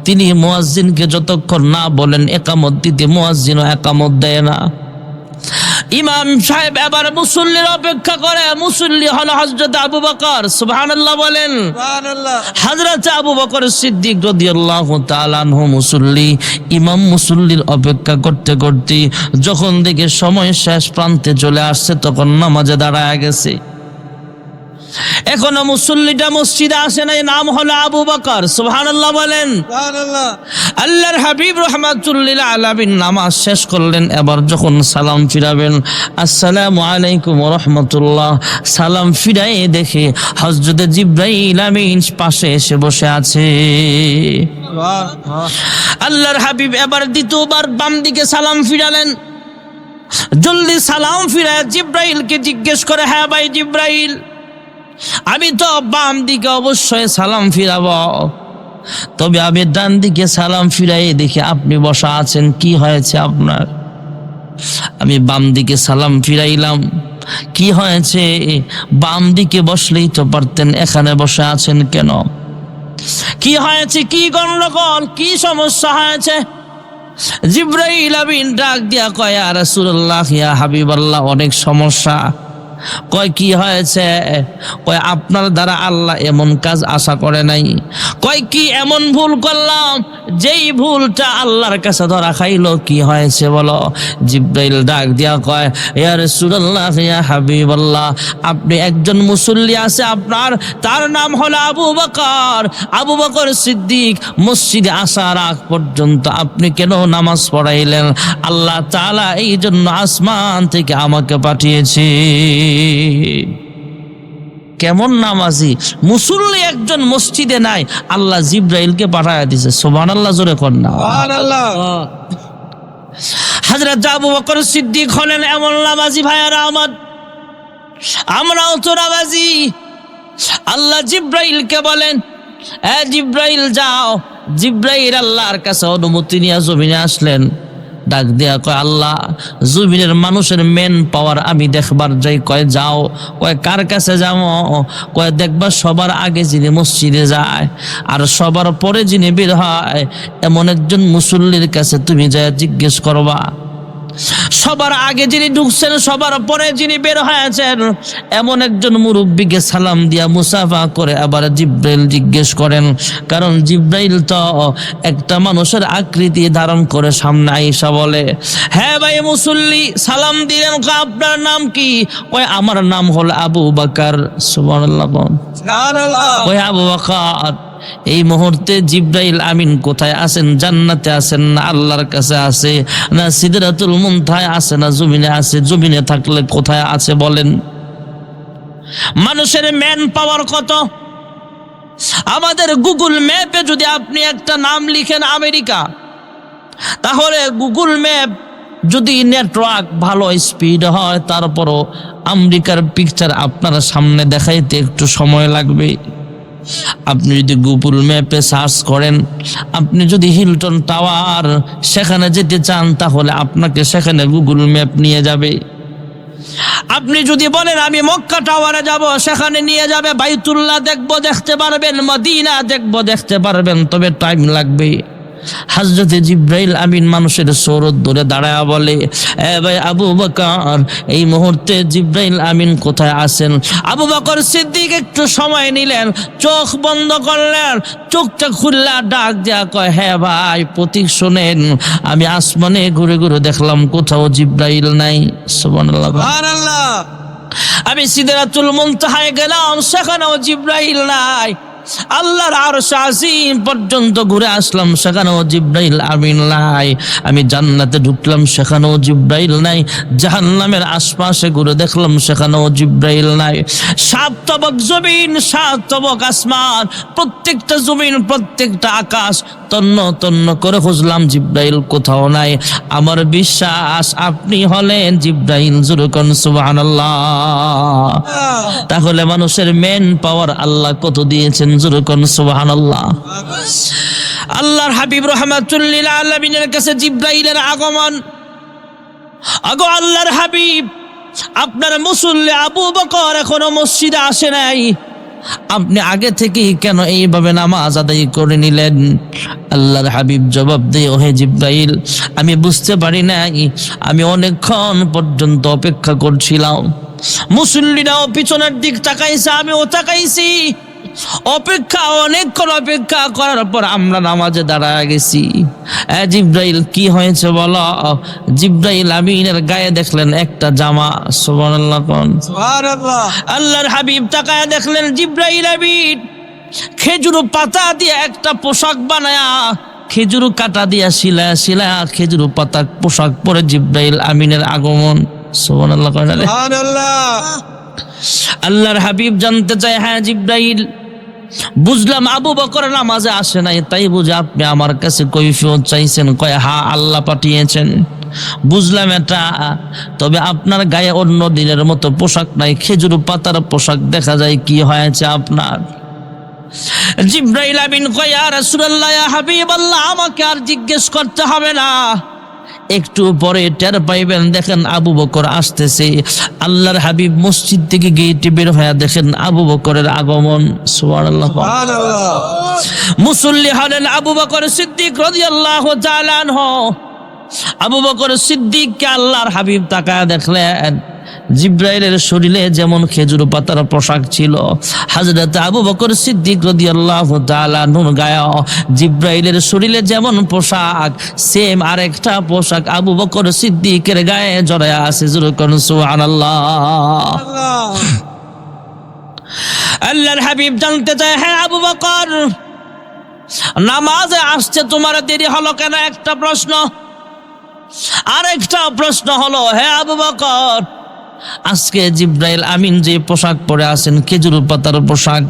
তিনি মুয়াজ্জিনকে যতক্ষণ না বলেন ইকামত দিতে, মুয়াজ্জিনও ইকামত দেয় না। ইমাম সাহেব এবার মুসল্লির অপেক্ষা করে। মুসল্লি হলো হযরত আবু বকর। সুবহানাল্লাহ বলেন। সুবহানাল্লাহ। হযরত আবু বকর সিদ্দিক রাদিয়াল্লাহু তাআলা আনহু মুসল্লি। ইমাম মুসল্লির অপেক্ষা করতে করতে যখন দেখে সময় শেষ প্রান্তে চলে আসছে, তখন নামাজে দাঁড়ায় গেছে। এখনো মুসল্লিটা মসজিদে আসে নাই, নাম হলো আবু বকর। সুবহানাল্লাহ বলেন। সুবহানাল্লাহ। আল্লাহর হাবিব রাহমাতুল্লিল আলামিন নামাজ শেষ করলেন। এবার যখন সালাম ফিরাবেন, আসসালামু আলাইকুম ওয়া রাহমাতুল্লাহ, সালাম ফিরাই দেখে হযরত জিবরাইল আমিন পাশে এসে বসে আছে। আল্লাহর হাবিব এবার দ্বিতীয়বার বাম দিকে সালাম ফিরালেন। জলদি সালাম ফিরায় জিবরাইলকে জিজ্ঞেস করে, হ্যাঁ ভাই জিবরাইল, আমি তো বাম দিকে অবশ্যই সালাম ফিরাবো, তবে আমি ডান দিকে সালাম ফিরাই দেখি আপনি বসা আছেন, কি হয়েছে আপনার? আমি বাম দিকে সালাম ফিরাইলাম, কি হয়েছে? বাম দিকে বসলেই তো পারতেন, এখানে বসে আছেন কেন? কি হয়েছে? কি গন্ডগোল? কি সমস্যা হয়েছে? জিবরাইল আমিন ডাক দিয়া কয়, ইয়া রাসূলুল্লাহ, ইয়া হাবিবাল্লাহ, অনেক সমস্যা। কয় কি হয়েছে? কয় আপনার দ্বারা আল্লাহ এমন কাজ আশা করে নাই। কয় কি এমন ভুল করলাম যেই ভুলটা আল্লাহর কাছে ধরা খাইলো? কি হয়েছে বলো? জিবরাইল ডাক দিয়া কয়, ইয়া রাসূলুল্লাহ, ইয়া হাবিবাল্লাহ, আপনি একজন মুসল্লি আছে আপনার, তার নাম হলো আবু বকর। আবু বকর সিদ্দিক মসজিদে আসার আগ পর্যন্ত আপনি কেন নামাজ পড়াইলেন? আল্লাহ তাআলা এই জন্য আসমান থেকে আমাকে পাঠিয়েছে। কেমন নামাজি মুসল্লি একজন মসজিদে নাই, আল্লাহ জিবরাইলকে পাঠায় দিয়েছে। সুবহানাল্লাহ, জোরে কর না। সুবহানাল্লাহ। হযরত আবু বকর সিদ্দিক হলেন এমন নামাজি ভাইয়ারা আমার, আমরাও তো নামাজি। আল্লাহ জিবরাইলকে বলেন, এ জিবরাইল যাও। জিবরাইল আল্লাহর কাছে অনুমতি নিয়ে জমিনে আসলেন। ডাক দেয়া কয়, আল্লাহ, জমিনের মানুষের মেন পাওয়ার আমি দেখবার যাই। কয় যাও। কয় কার কাছে যাও? কয় দেখবা সবার আগে যিনি মসজিদে যায় আর সবার পরে যিনি বের হয়, এমন একজন মুসল্লির কাছে তুমি যায় জিজ্ঞেস করবা। সবার আগে যিনি ঢুকছেন, সবার পরে যিনি বের হয়েছেন, এমন একজন মুরব্বীকে সালাম দিয়া মুসাফা করে আবার জিবরাইল জিজ্ঞেস করেন। কারণ জিবরাইল তো একটা মানুষের আকৃতি ধারণ করে সামনে আইসা বলে, হ্যাঁ ভাই মুসল্লি, সালাম দিলেন, আপনার নাম কি? কয় আমার নাম হলো আবু বকর। সুবহানাল্লাহ। সুবহানাল্লাহ। কয় আবু বকর, এই মুহূর্তে জিব্রাইল আমিন কোথায় আছেন? জান্নাতে আছেন না আল্লাহর কাছে আছে, না সিদরাতুল মুনতাহায় আছে, না জমিনে আছে? জমিনে থাকলে কোথায় আছে বলেন? মানুষের ম্যান পাওয়ার কত? আমাদের গুগল ম্যাপে যদি আপনি একটা নাম লিখেন আমেরিকা, তাহলে গুগল ম্যাপ যদি নেটওয়ার্ক ভালো স্পিড হয়, তারপরও আমেরিকার পিকচার আপনার সামনে দেখাইতে একটু সময় লাগবে। আপনি যদি গুগল ম্যাপে সার্চ করেন, আপনি যদি হিলটন টাওয়ার সেখানে যেতে চান, তাহলে আপনাকে সেখানে গুগল ম্যাপ নিয়ে যাবে। আপনি যদি বলেন আমি মক্কা টাওয়ারে যাব, সেখানে নিয়ে যাবে। বাইতুল্লাহ দেখবো, দেখতে পারবেন। মদিনা দেখবো, দেখতে পারবেন, তবে টাইম লাগবে। হযরতে জিব্রাইল আমিন মানুষের সৌরত ধরে দাঁড়ায়া বলে, এ ভাই আবু বকর, এই মুহূর্তে জিব্রাইল আমিন কোথায় আছেন? আবু বকর সিদ্দিক একটু সময় নিলেন, চোখ বন্ধ করলেন, চোখটা খুললা ডাক দেয়া কয়, হ্যাঁ ভাই প্রতীক শোনেন, আমি আসমানে ঘুরে ঘুরে দেখলাম কোথাও জিব্রাইল নাই। সুবহানাল্লাহ, সুবহানাল্লাহ। আমি সিদরাতুল মুনতাহায় গেলাম, সেখানেও জিব্রাইল নাই। আল্লাহর আরশ আজিম পর্যন্ত ঘুরে আসলাম, সেখানেও জিব্রাইল আমিন নাই। আমি জান্নাতে ঢুকলাম, সেখানেও জিব্রাইল নাই। জাহান্নামের আশপাশে ঘুরে দেখলাম, সেখানেও জিব্রাইল নাই। 7 তবক জমিন, 7 তবক আসমান, প্রত্যেকটা জমিন, প্রত্যেকটা আকাশ তন্ন তন্ন করে খুঁজলাম, জিব্রাইল কোথাও নাই। আমার বিশ্বাস আপনি হলেন জিব্রাইল। যুরকন সুবহানাল্লাহ। তাহলে মানুষের মেন পাওয়ার আল্লাহ কত দিয়েছেন? যুরকন সুবহানাল্লাহ। আল্লাহর হাবিব রাহমাতুল লিল আলামিনের কাছে জিব্রাইলের আগমন। আগো আল্লাহর হাবিব, আপনার মুসল্লি আবু বকর এখনো মসজিদে আসে নাই, আপনি আগে থেকেই কেন এইভাবে নামাজ আদায় করে নিলেন? আল্লাহর হাবিব জবাব দিয়ে, ওহে জিব্রাইল, আমি বুঝতে পারি নাই, আমি অনেকক্ষণ পর্যন্ত অপেক্ষা করছিলাম। মুসল্লিরাও পিছনের দিক তাকাইছে, আমিও তাকাইছি। অনেকক্ষণ অপেক্ষা করার পর আমরা নামাজে দাঁড়ায় গেছি। জিব্রাইল কি হয়েছে বলো? জিব্রাইল আমিনের গায়ে দেখলেন একটা জামা। সুবহানাল্লাহ, সুবহানাল্লাহ। আল্লাহর হাবিব তাকায় দেখলেন জিব্রাইল আমিন খেজুর পাতা দিয়ে একটা পোশাক বানায়া, খেজুর কাটা দিয়া শিলা খেজুর পাতা পোশাক পরে জিব্রাইল আমিনের আগমন। সুবহানাল্লাহ, সুবহানাল্লাহ। আল্লাহর হাবিব জানতে চায়, হ্যাঁ জিব্রাইল, বুঝলাম আবু বকর নামাজে আসে নাই, তাই বুঝে আপনি আমার কাছে কৈফিয়ত চাইছেন? কয়, হ্যাঁ আল্লাহ পাঠিয়েছেন। বুঝলাম এটা, তবে আপনার গায়ে অন্য দিনের মতো পোশাক নাই, খেজুর পাতার পোশাক দেখা যায়, কি হয়েছে আপনার? জিব্রাইল আমিন কয়, ইয়া রাসূলুল্লাহ, ইয়া হাবিবাল্লাহ, আমাকে আর জিজ্ঞেস করতে হবে না, একটু পরে টের পাইবেন। দেখেন আবু বকর আসতেছে। আল্লাহর হাবিব মসজিদ থেকে গেটে বের হয়ে দেখেন আবু বকরের আগমন। সুবহানাল্লাহ, সুবহানাল্লাহ। মুসল্লি হলেন আবু বকর সিদ্দিক রাদিয়াল্লাহু তাআলা আনহু। আবু বকর সিদ্দিককে আল্লাহর হাবিব তাকায় দেখলেন, জিব্রাইলের শরীরে যেমন খেজুর পাতার পোশাক ছিল, হযরত আবু বকর সিদ্দিক রাদিয়াল্লাহু তাআলা আনহুর গায়ে জিব্রাইলের শরীরে যেমন পোশাক, সেম আরেকটা পোশাক আবু বকর সিদ্দিকের গায়ে জড়ায়া আছে। যুরকন সুবহানাল্লাহ। আল্লাহর হাবিব জানতে চায়, হ্যাঁ আবু বকর, নামাজে আসছে তোমার দেরি হলো কেন? একটা প্রশ্ন। আরেকটা প্রশ্ন হলো, হ্যাঁ আবু বকর, আজকে জিব্রাইল আমিন যে পোশাক পরে আছেন, খেজুর পাতার পোশাক,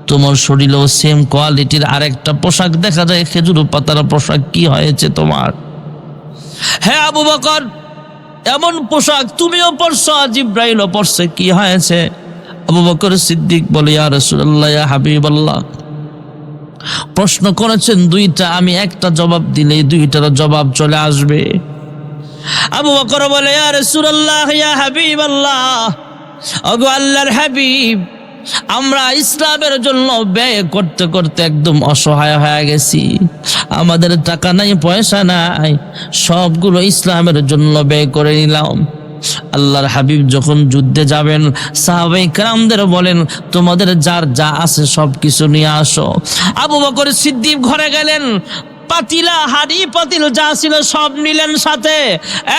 তোমার শরীরেও সেম কোয়ালিটির আরেকটা পোশাক দেখা যায়, খেজুর পাতার পোশাক, কি হয়েছে তোমার? হ্যাঁ আবু বকর, এমন পোশাক তুমিও পরছো, জিব্রাইলও পরছে, কি হয়েছে? আবু বকর সিদ্দিক বলে, ইয়া রাসূলুল্লাহ, ইয়া হাবিবাল্লাহ, প্রশ্ন করেছেন দুইটা, আমি একটা জবাব দিলেই দুইটার জবাব চলে আসবে। আবু বকর বলে, ইয়া রাসূলুল্লাহ, ইয়া হাবিবাল্লাহ, ওগো আল্লাহর হাবিব, আমরা ইসলামের জন্য ব্যয় করতে করতে একদম অসহায় হয়ে গেছি। আমাদের টাকা নাই, পয়সা নাই, সবগুলো ইসলামের জন্য ব্যয় করে নিলাম। আল্লাহর হাবিব যখন যুদ্ধে যাবেন, সাহাবায়ে কেরামদের বলেন, তোমাদের যার যা আছে সব কিছু নিয়ে আসো। আবু বকর সিদ্দিক ঘরে গেলেন, পাতিলা হাড়ি পাতিল যা ছিল সব নিলেন সাথে।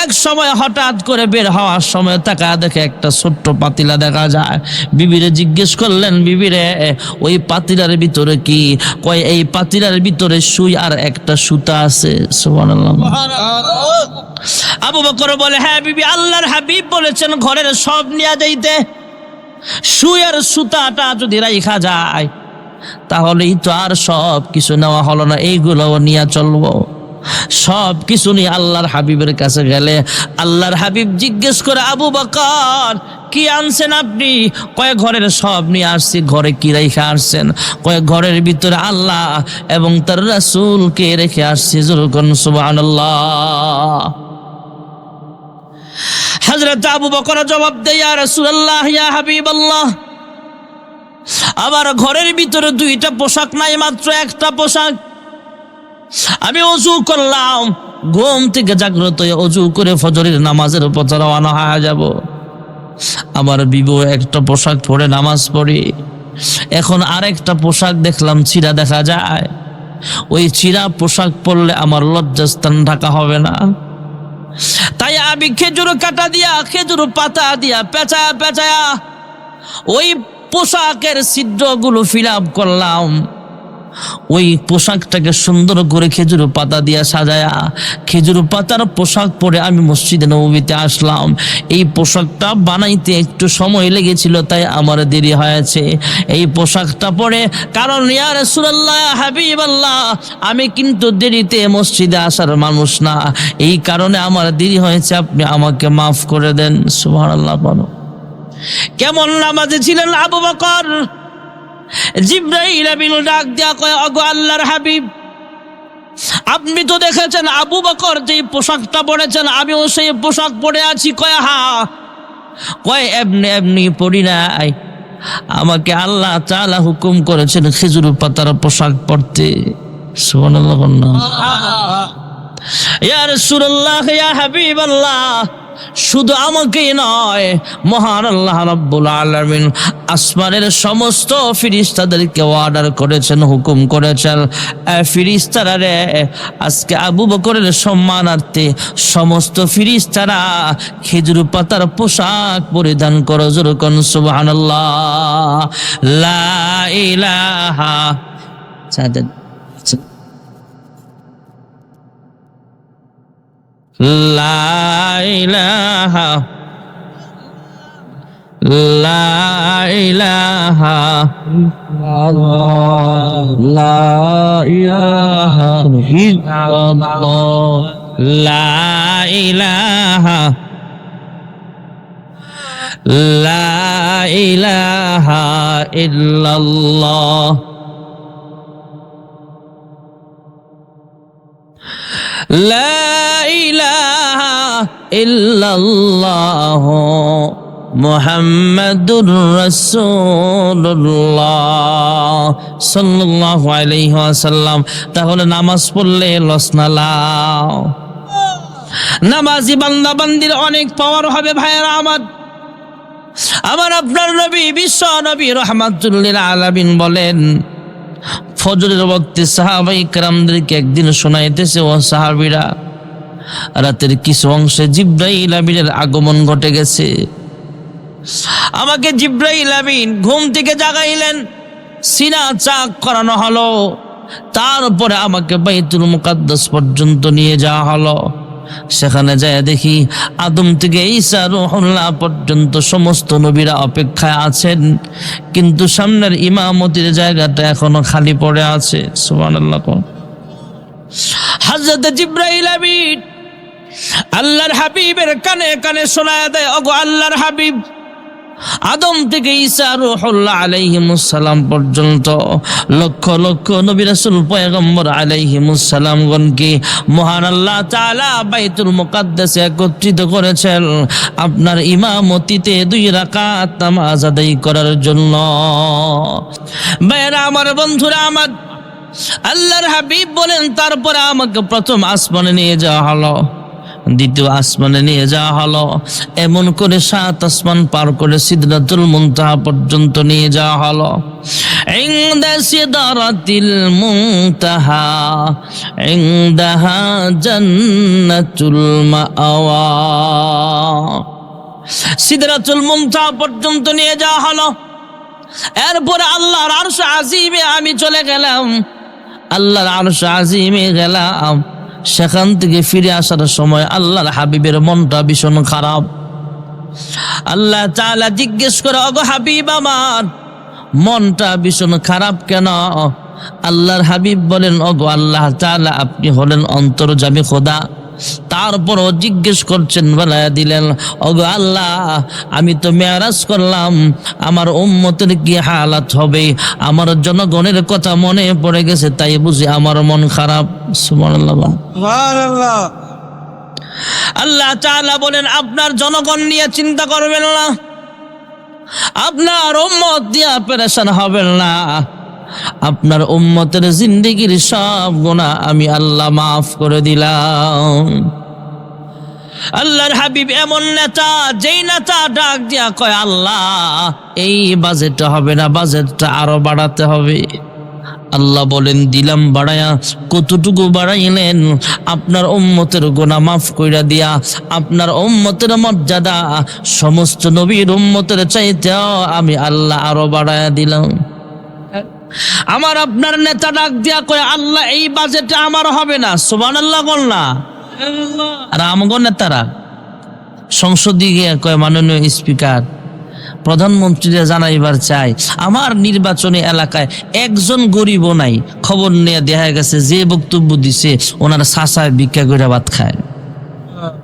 এক সময় হঠাৎ করে বের হওয়ার সময় তাকায় দেখে একটা ছোট্ট পাতিলা দেখা যায়। বিবিরে জিজ্ঞেস করলেন, বিবিরে ওই পাতিলার ভিতরে কি? কয় এই পাতিলার ভিতরে সুই আর একটা সুতা আছে। সুবহানাল্লাহ। আবু বকর বলে, হ্যাঁ বিবি, আল্লাহর হাবিব বলেছেন ঘরের সব নিয়ে যাইতে। সুই আর সুতাটা যদি রাইখা যায় তাহলেই তো আর সব কিছু নেওয়া হলো না, এইগুলোও নিয়ে চলবো। সব কিছু নিয়ে আল্লাহর হাবিবের কাছে গেলে আল্লাহর হাবিব জিজ্ঞেস করে, আবু বকর কি আনছেন আপনি? কয়েক ঘরের সব নিয়ে আসছি। ঘরে কি রেখে আসছেন? কয়েক ঘরের ভিতরে আল্লাহ এবং তার রাসূলকে রেখে আসছি। যখন সুবহানাল্লাহ। হযরত আবু বকর জবাব দেয়, ইয়া রাসূলুল্লাহ, ইয়া হাবিবাল্লাহ, আমার ঘরের ভিতরে দুইটা পোশাক নাই, মাত্র একটা পোশাক। আমি ওযু করলাম, ঘুম থেকে জাগ্রত হয়ে ওযু করে ফজরের নামাজের উপর রওনা হয়ে যাব। আমার বিবু একটা পোশাক পরে নামাজ পড়ি, এখন আরেকটা পোশাক দেখলাম ছিঁড়া দেখা যায়। ওই ছিঁড়া পোশাক পরলে আমার লজ্জাস্থান ঢাকা হবে না, তাই আমি খেজুর কাটা দিয়া, খেজুর পাতা দিয়া পেঁচায়া পেঁচায়া ওই পোশাকের ছিদ্রগুলো ফিল আপ করলাম। ওই পোশাকটাকে সুন্দর করে খেজুর পাতা দিয়া সাজায়া খেজুর পাতার পোশাক পরে আমি মসজিদে নববীতে আসলাম। এই পোশাকটা বানাইতে একটু সময় লেগেছিল, তাই আমার দেরি হয়েছে এই পোশাকটা পরে। কারণ ইয়া রাসূলুল্লাহ, হাবিবাল্লাহ, আমি কিন্তু দেরিতে মসজিদে আসার মানুষ না, এই কারণে আমার দেরি হয়েছে, আপনি আমাকে মাফ করে দেন। সুবহানাল্লাহ। কেমন নামাজে ছিলেন আবু বকর? জিবরাইল আমিন ডাক দিয়া কয়, ওগো আল্লাহর হাবিব, আপনি তো দেখেছেন আবু বকর যে পোশাকটা পরেছেন আমিও সেই পোশাক পরে আছি। কয় হ্যাঁ। কয় এমনি এমনি পড়ি নাই, আমাকে আল্লাহ তাআলা হুকুম করেছেন খেজুর পাতার পোশাক পরতে। সুবহানাল্লাহ। ইয়া রাসূলুল্লাহ, ইয়া হাবিবাল্লাহ, শুধু আমাকেই নয়, মহান আল্লাহ রাব্বুল আলামিন আসমানের সমস্ত ফেরেশতাদেরকে অর্ডার করেছেন, হুকুম করেছেন, ফেরেশতারা রে, আজকে আবু বকরের সম্মানার্থে সমস্ত ফেরেশতারা খেজুর পাতার পোশাক পরিধান করো। যেরকম সুবহানাল্লাহ, লা ইলাহা লা ইলাহা লা ইলাহা লা ইলাহা ইল্লাল্লাহ, লা ইলাহা লা ইলাহা ইল্লাল্লাহ, লা ইলাহা ইল্লাল্লাহ মুহাম্মাদুর রাসূলুল্লাহ সাল্লাল্লাহু আলাইহি ওয়াসাল্লাম। তাহলে নামাজ পড়লে লস না লাভ। নামাজি বান্দা বান্দির অনেক পাওয়ার হবে ভাইয়েরা আমার আপনার নবী, বিশ্ব নবী রাহমাতুল লিল আলামিন বলেন, ফজরের ওয়াক্তে সাহাবায়ে কেরামদেরকে একদিন শোনাইতেছে, ও সাহাবীরা, রাতের কিছু অংশে জিবরাইল আমিনের আগমন ঘটে গেছে। আমাকে জিবরাইল আমিন ঘুম থেকে জাগাইলেন, সিনা চাক করানো হলো, তারপরে আমাকে বাইতুল মুকাদ্দাস পর্যন্ত নিয়ে যাওয়া হলো। সেখানে যায় দেখি আদম থেকে ঈসা রূহুল্লাহ পর্যন্ত সমস্ত নবীরা অপেক্ষায় আছেন, কিন্তু সামনের ইমামতির জায়গাটা এখনো খালি পড়ে আছে। সুবহানাল্লাহ। হযরত জিবরাইল আমিন আল্লাহর হাবিবের কানে কানে শোনায় দেয়, ওগো আল্লাহর হাবিব, আদম থেকে ঈসা রূহুল্লাহ আলাইহিমুস সালাম পর্যন্ত লক্ষ লক্ষ নবী রাসূল পয়গম্বর আলাইহিমুস সালামগণকে মহান আল্লাহ তাআলা বাইতুল মুকাদ্দাসে একত্রিত করেছেন আপনার ইমামতিতে 2 রাকাত নামাজ আদায় করার জন্য। ভাইরা আমার, বন্ধুরা আমার, আল্লাহর হাবিব বলেন, তারপরে আমাকে প্রথম আসমানে নিয়ে যাওয়া হলো। দ্বিতীয় আসমানে নিয়ে যাওয়া হলো। এমন করে 7 আসমান পার করে সিদরাতুল মুনতাহা পর্যন্ত নিয়ে যাওয়া হলো। ইনদা সিদরাতিল মুনতাহা ইনদাহা জান্নাতুল মাআওয়া। সিদরাতুল মুনতাহা পর্যন্ত নিয়ে যাওয়া হলো। এরপরে আল্লাহর আরশ আজিমে আমি চলে গেলাম। আল্লাহর আরশ আজিমে গেলাম। সেখান থেকে ফিরে আসার সময় আল্লাহর হাবিবের মনটা ভীষণ খারাপ। আল্লাহ তাআলা জিজ্ঞেস করে, ওগো হাবিব আমার মনটা ভীষণ খারাপ কেন? আল্লাহর হাবিব বলেন, ওগো আল্লাহ তাআলা আপনি হলেন অন্তর্যামী খোদা, তারপরও জিজ্ঞেস করছেন, বলায়া দিলেন, ওগো আল্লাহ আমি তো মেরাজ করলাম, আমার উম্মতের কি হালাত হবে? আমার জনগণের কথা মনে পড়ে গেছে, তাই বুঝি আমার মন খারাপ। সুবহানাল্লাহ।
সুবহানাল্লাহ।
আল্লাহ তাআলা বলেন, আপনার জনগণ নিয়ে চিন্তা করবেন না, আপনার উম্মত দিয়া পেরেশান হবেন না, আপনার উম্মতের জিন্দেগির সব গুনাহ আমি আল্লাহ মাফ করে দিলাম। আল্লাহর হাবিব এমন নেতা, যেই নেতা ডাক দিয়া কয়, আল্লাহ এই বাজেটটা হবে না, বাজেটটা আরো বাড়াতে হবে। আল্লাহ বলেন, দিলাম বাড়ায়া। কতটুকু বাড়াইলেন? আপনার উম্মতের গুনাহ মাফ কইরা দিয়া আপনার উম্মতের মর্যাদা সমস্ত নবীর উম্মতের চাইতেও আমি আল্লাহ আরো বাড়ায়া দিলাম। আমার আপনার নেতা ডাক দিয়া কয়, আল্লাহ এই বাজেটে আমার হবে না। সুবহানাল্লাহ বল না। আর আমগো নেতারা সংসদে গিয়ে কয়, মাননীয় স্পিকার প্রধানমন্ত্রীরা জানাইবার চাই, আমার নির্বাচনী এলাকায় একজন গরিবও নাই। খবর নিয়ে দেখা গেছে যে বক্তব্য দিছে ওনার চাচায় ভিক্ষা করে ভাত খায়।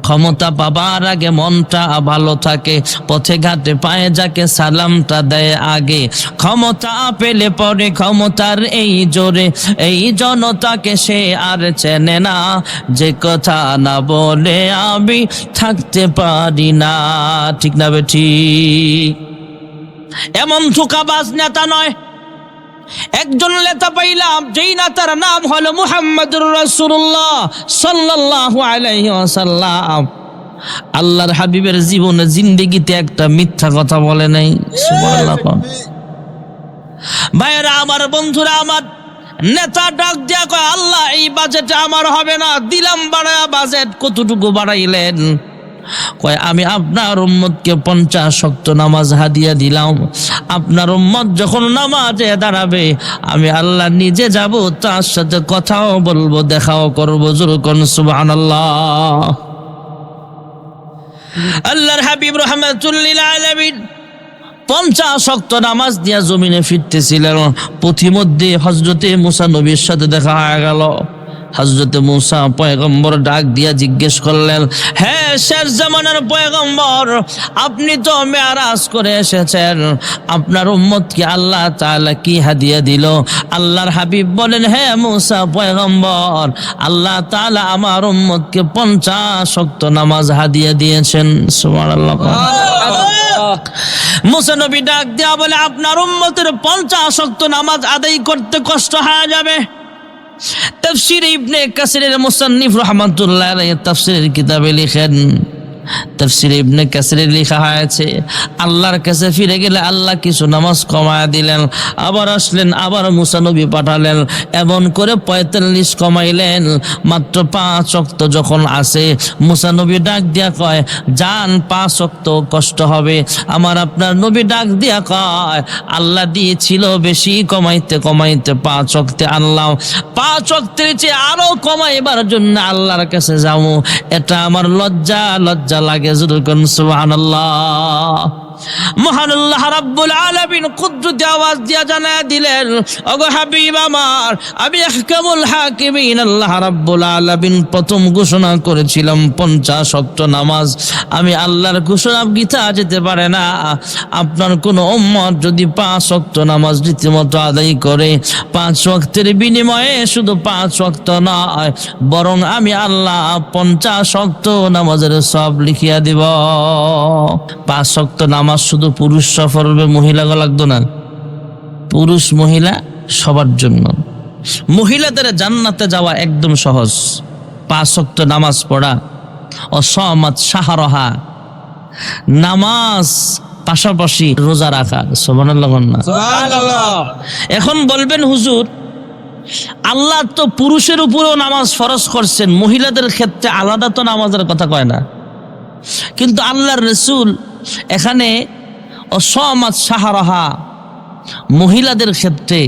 ক্ষমতা পাবার আগে মনটা ভালো থাকে, পথে ঘাটে পায়ে যাকে সালামটা দেয় আগে। ক্ষমতা পেলে পরে ক্ষমতার এই জোরে এই জনতাকে সে আর চেনে না, যে কথা না বলে আমি থাকতে পারি না। ঠিক না বেঠি? এমন ধোঁকাবাজ নেতা নয়। একজন নেতা পাইলাম, যেই নেতার নাম হলো মুহাম্মদুর রাসূলুল্লাহ সাল্লাল্লাহু আলাইহি ওয়াসাল্লাম। আল্লাহর হাবিবের জীবনে জিন্দেগিতে একটা মিথ্যা কথা বলে নাই। সুবহানাল্লাহ। ভাইরা আমার, বন্ধুরা আমার, নেতা ডাক দিয়া কয়, আল্লাহ এই বাজেটে আমার হবে না, দিলাম বাড়ায়া। বাজেট কতটুকু বাড়াইলেন? কয়, আমি আপনার উম্মতকে 50 ওয়াক্ত নামাজ হাদিয়া দিলাম। আপনার উম্মত যখন নামাজে দাঁড়াবে আমি আল্লাহ নিজে যাব, তার সাথে কথাও বলবো, দেখাও করবো। জোরে কোন সুবহানাল্লাহ। আল্লাহর হাবিব রাহমাতুল লিল আলামিন 50 ওয়াক্ত নামাজ দিয়া জমিনে ফিরতেছিলেন। পথিমধ্যে হযরতে মুসা নবীর সাথে দেখা হয়ে গেল। হযরতে মুসা পয়গম্বর ডাক দিয়া জিজ্ঞেস করলেন, হ্যাঁ শেষ জামানার পয়গম্বর, আপনি তো মেরাজ করে এসেছেন, আপনার উম্মতকে আল্লাহ তাআলা কি হাদিয়া দিল? আল্লাহর হাবিব বলেন, হ্যাঁ মুসা পয়গম্বর, আল্লাহ তাআলা আমার উম্মতকে 50 ওয়াক্ত নামাজ হাদিয়া দিয়েছেন। সুবহানাল্লাহ। মুসা নবী ডাক দিয়া বলে, আপনার উম্মতের 50 ওয়াক্ত নামাজ আদায় করতে কষ্ট হয়ে যাবে। তাফসীর ইবনে কাসিরের মুসান্নিফ রাহমাতুল্লাহ আলাইহি তাফসীরের কিতাবে লিখেন, তাফসীর ইবনে কাসিরের লেখা হয়েছে, আল্লাহর কাছে ফিরে গেলে আল্লাহ কিছু নামাজ কমায়া দিলেন, আবার আসলেন, আবার মুসা নবী পাঠালেন, এমন করে 45 কমাইলেন। মাত্র 5 ওয়াক্ত যখন আসে, মুসা নবী ডাক দিয়া কয়, জান 5 ওয়াক্ত কষ্ট হবে। আমার আপনার নবী ডাক দিয়া কয়, আল্লাহ দিয়েছিল বেশি, কমাইতে কমাইতে 5 ওয়াক্তে আনলাম, 5 ওয়াক্তের চেয়ে আরো কমাইবার জন্য আল্লাহর কাছে যাবো। এটা আমার লজ্জা লজ্জা লাগে। যখন সুবহানাল্লাহ। মহান আল্লাহ রাব্বুল আলামিন কুদরতি আওয়াজ দিয়া জানায়া দিলেন, ওগো হাবিব আমার, আমি আহকামুল হাকিমিন আল্লাহ রাব্বুল আলামিন প্রথম ঘোষণা করেছিলাম 50 ওয়াক্ত নামাজ। আমি আল্লাহর ঘোষণা গীতা যেতে পারে না। আপনার কোন উম্মত যদি 5 ওয়াক্ত নামাজ রীতিমতো আদায় করে, 5 ওয়াক্তের বিনিময়ে শুধু 5 ওয়াক্ত নয়, বরং আমি আল্লাহ 50 ওয়াক্ত নামাজের সব লিখিয়া দিব। 5 ওয়াক্ত নামাজ শুধু পুরুষ পড়বে, মহিলা লাগতো না। পুরুষ মহিলা সবার জন্য। মহিলাদের জান্নাতে যাওয়া একদম সহজ। 5 ওয়াক্ত নামাজ পড়া অসামাত শাহরহা, নামাজ পাশাপাশি রোজা রাখা। সুবহানাল্লাহ। এখন বলবেন হুজুর, আল্লাহ তো পুরুষের উপরেও নামাজ ফরজ করছেন, মহিলাদের ক্ষেত্রে আলাদা তো নামাজের কথা কয় না। কিন্তু আল্লাহর রাসূল এখানে অসামাত শাহরহা মহিলাদের ক্ষেত্রে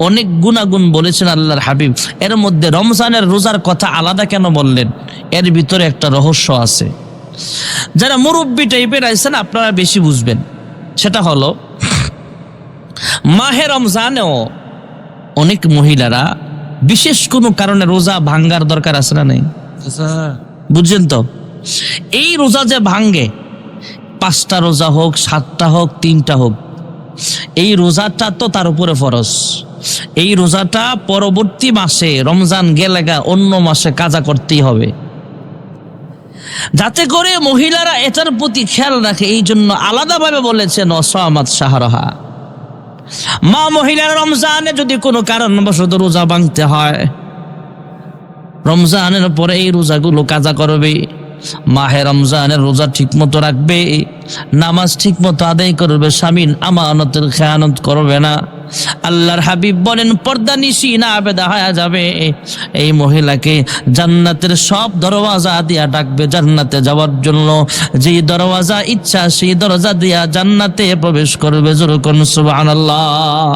অনেক গুণাগুণ বলেছেন আল্লাহর হাবিব। এর মধ্যে রমজানের রোজার কথা আলাদা কেন বললেন? এর ভিতরে একটা রহস্য আছে। যারা মুরব্বী টাইপের আছেন আপনারা বেশি বুঝবেন। সেটা হলো, মাহে রমজানেও অনেক মহিলারা বিশেষ কোনো কারণে রোজা ভাঙ্গার দরকার আছে না নাই? বুঝছেন তো? এই রোজা যে ভাঙ্গে, 5টা রোজা হোক, 7টা হোক, 3টা হোক, এই রোজাটা তো তার উপরে ফরজ। এই রোজাটা পরবর্তী মাসে রমজান গেলেগা অন্য মাসে কাজা করতেই হবে, যাতে করে মহিলারা এটার প্রতি খেয়াল রাখে। এই জন্য আলাদাভাবে বলেছেন অসামাত শাহরহা। মা মহিলার রমজানে যদি কোনো কারণবশত রোজা ভাঙতে হয়, রমজানের পরে এই রোজাগুলো কাজা করবে। মাহে রমজানের রোজা ঠিক মতো রাখবে, নামাজ ঠিক মতো আদায় করবে, স্বামীর আমানতের খেয়ানত করবে না। আল্লাহর হাবিব বলেন, পর্দা নিশি না আবেদা হয়ে যাবে, এই মহিলাকে জান্নাতের সব দরওয়াজা দিয়া ডাকবে জান্নাতে যাওয়ার জন্য। যেই দরওয়াজা ইচ্ছা সেই দরজা দিয়া জান্নাতে প্রবেশ করবে। যেরকম সুবহানাল্লাহ।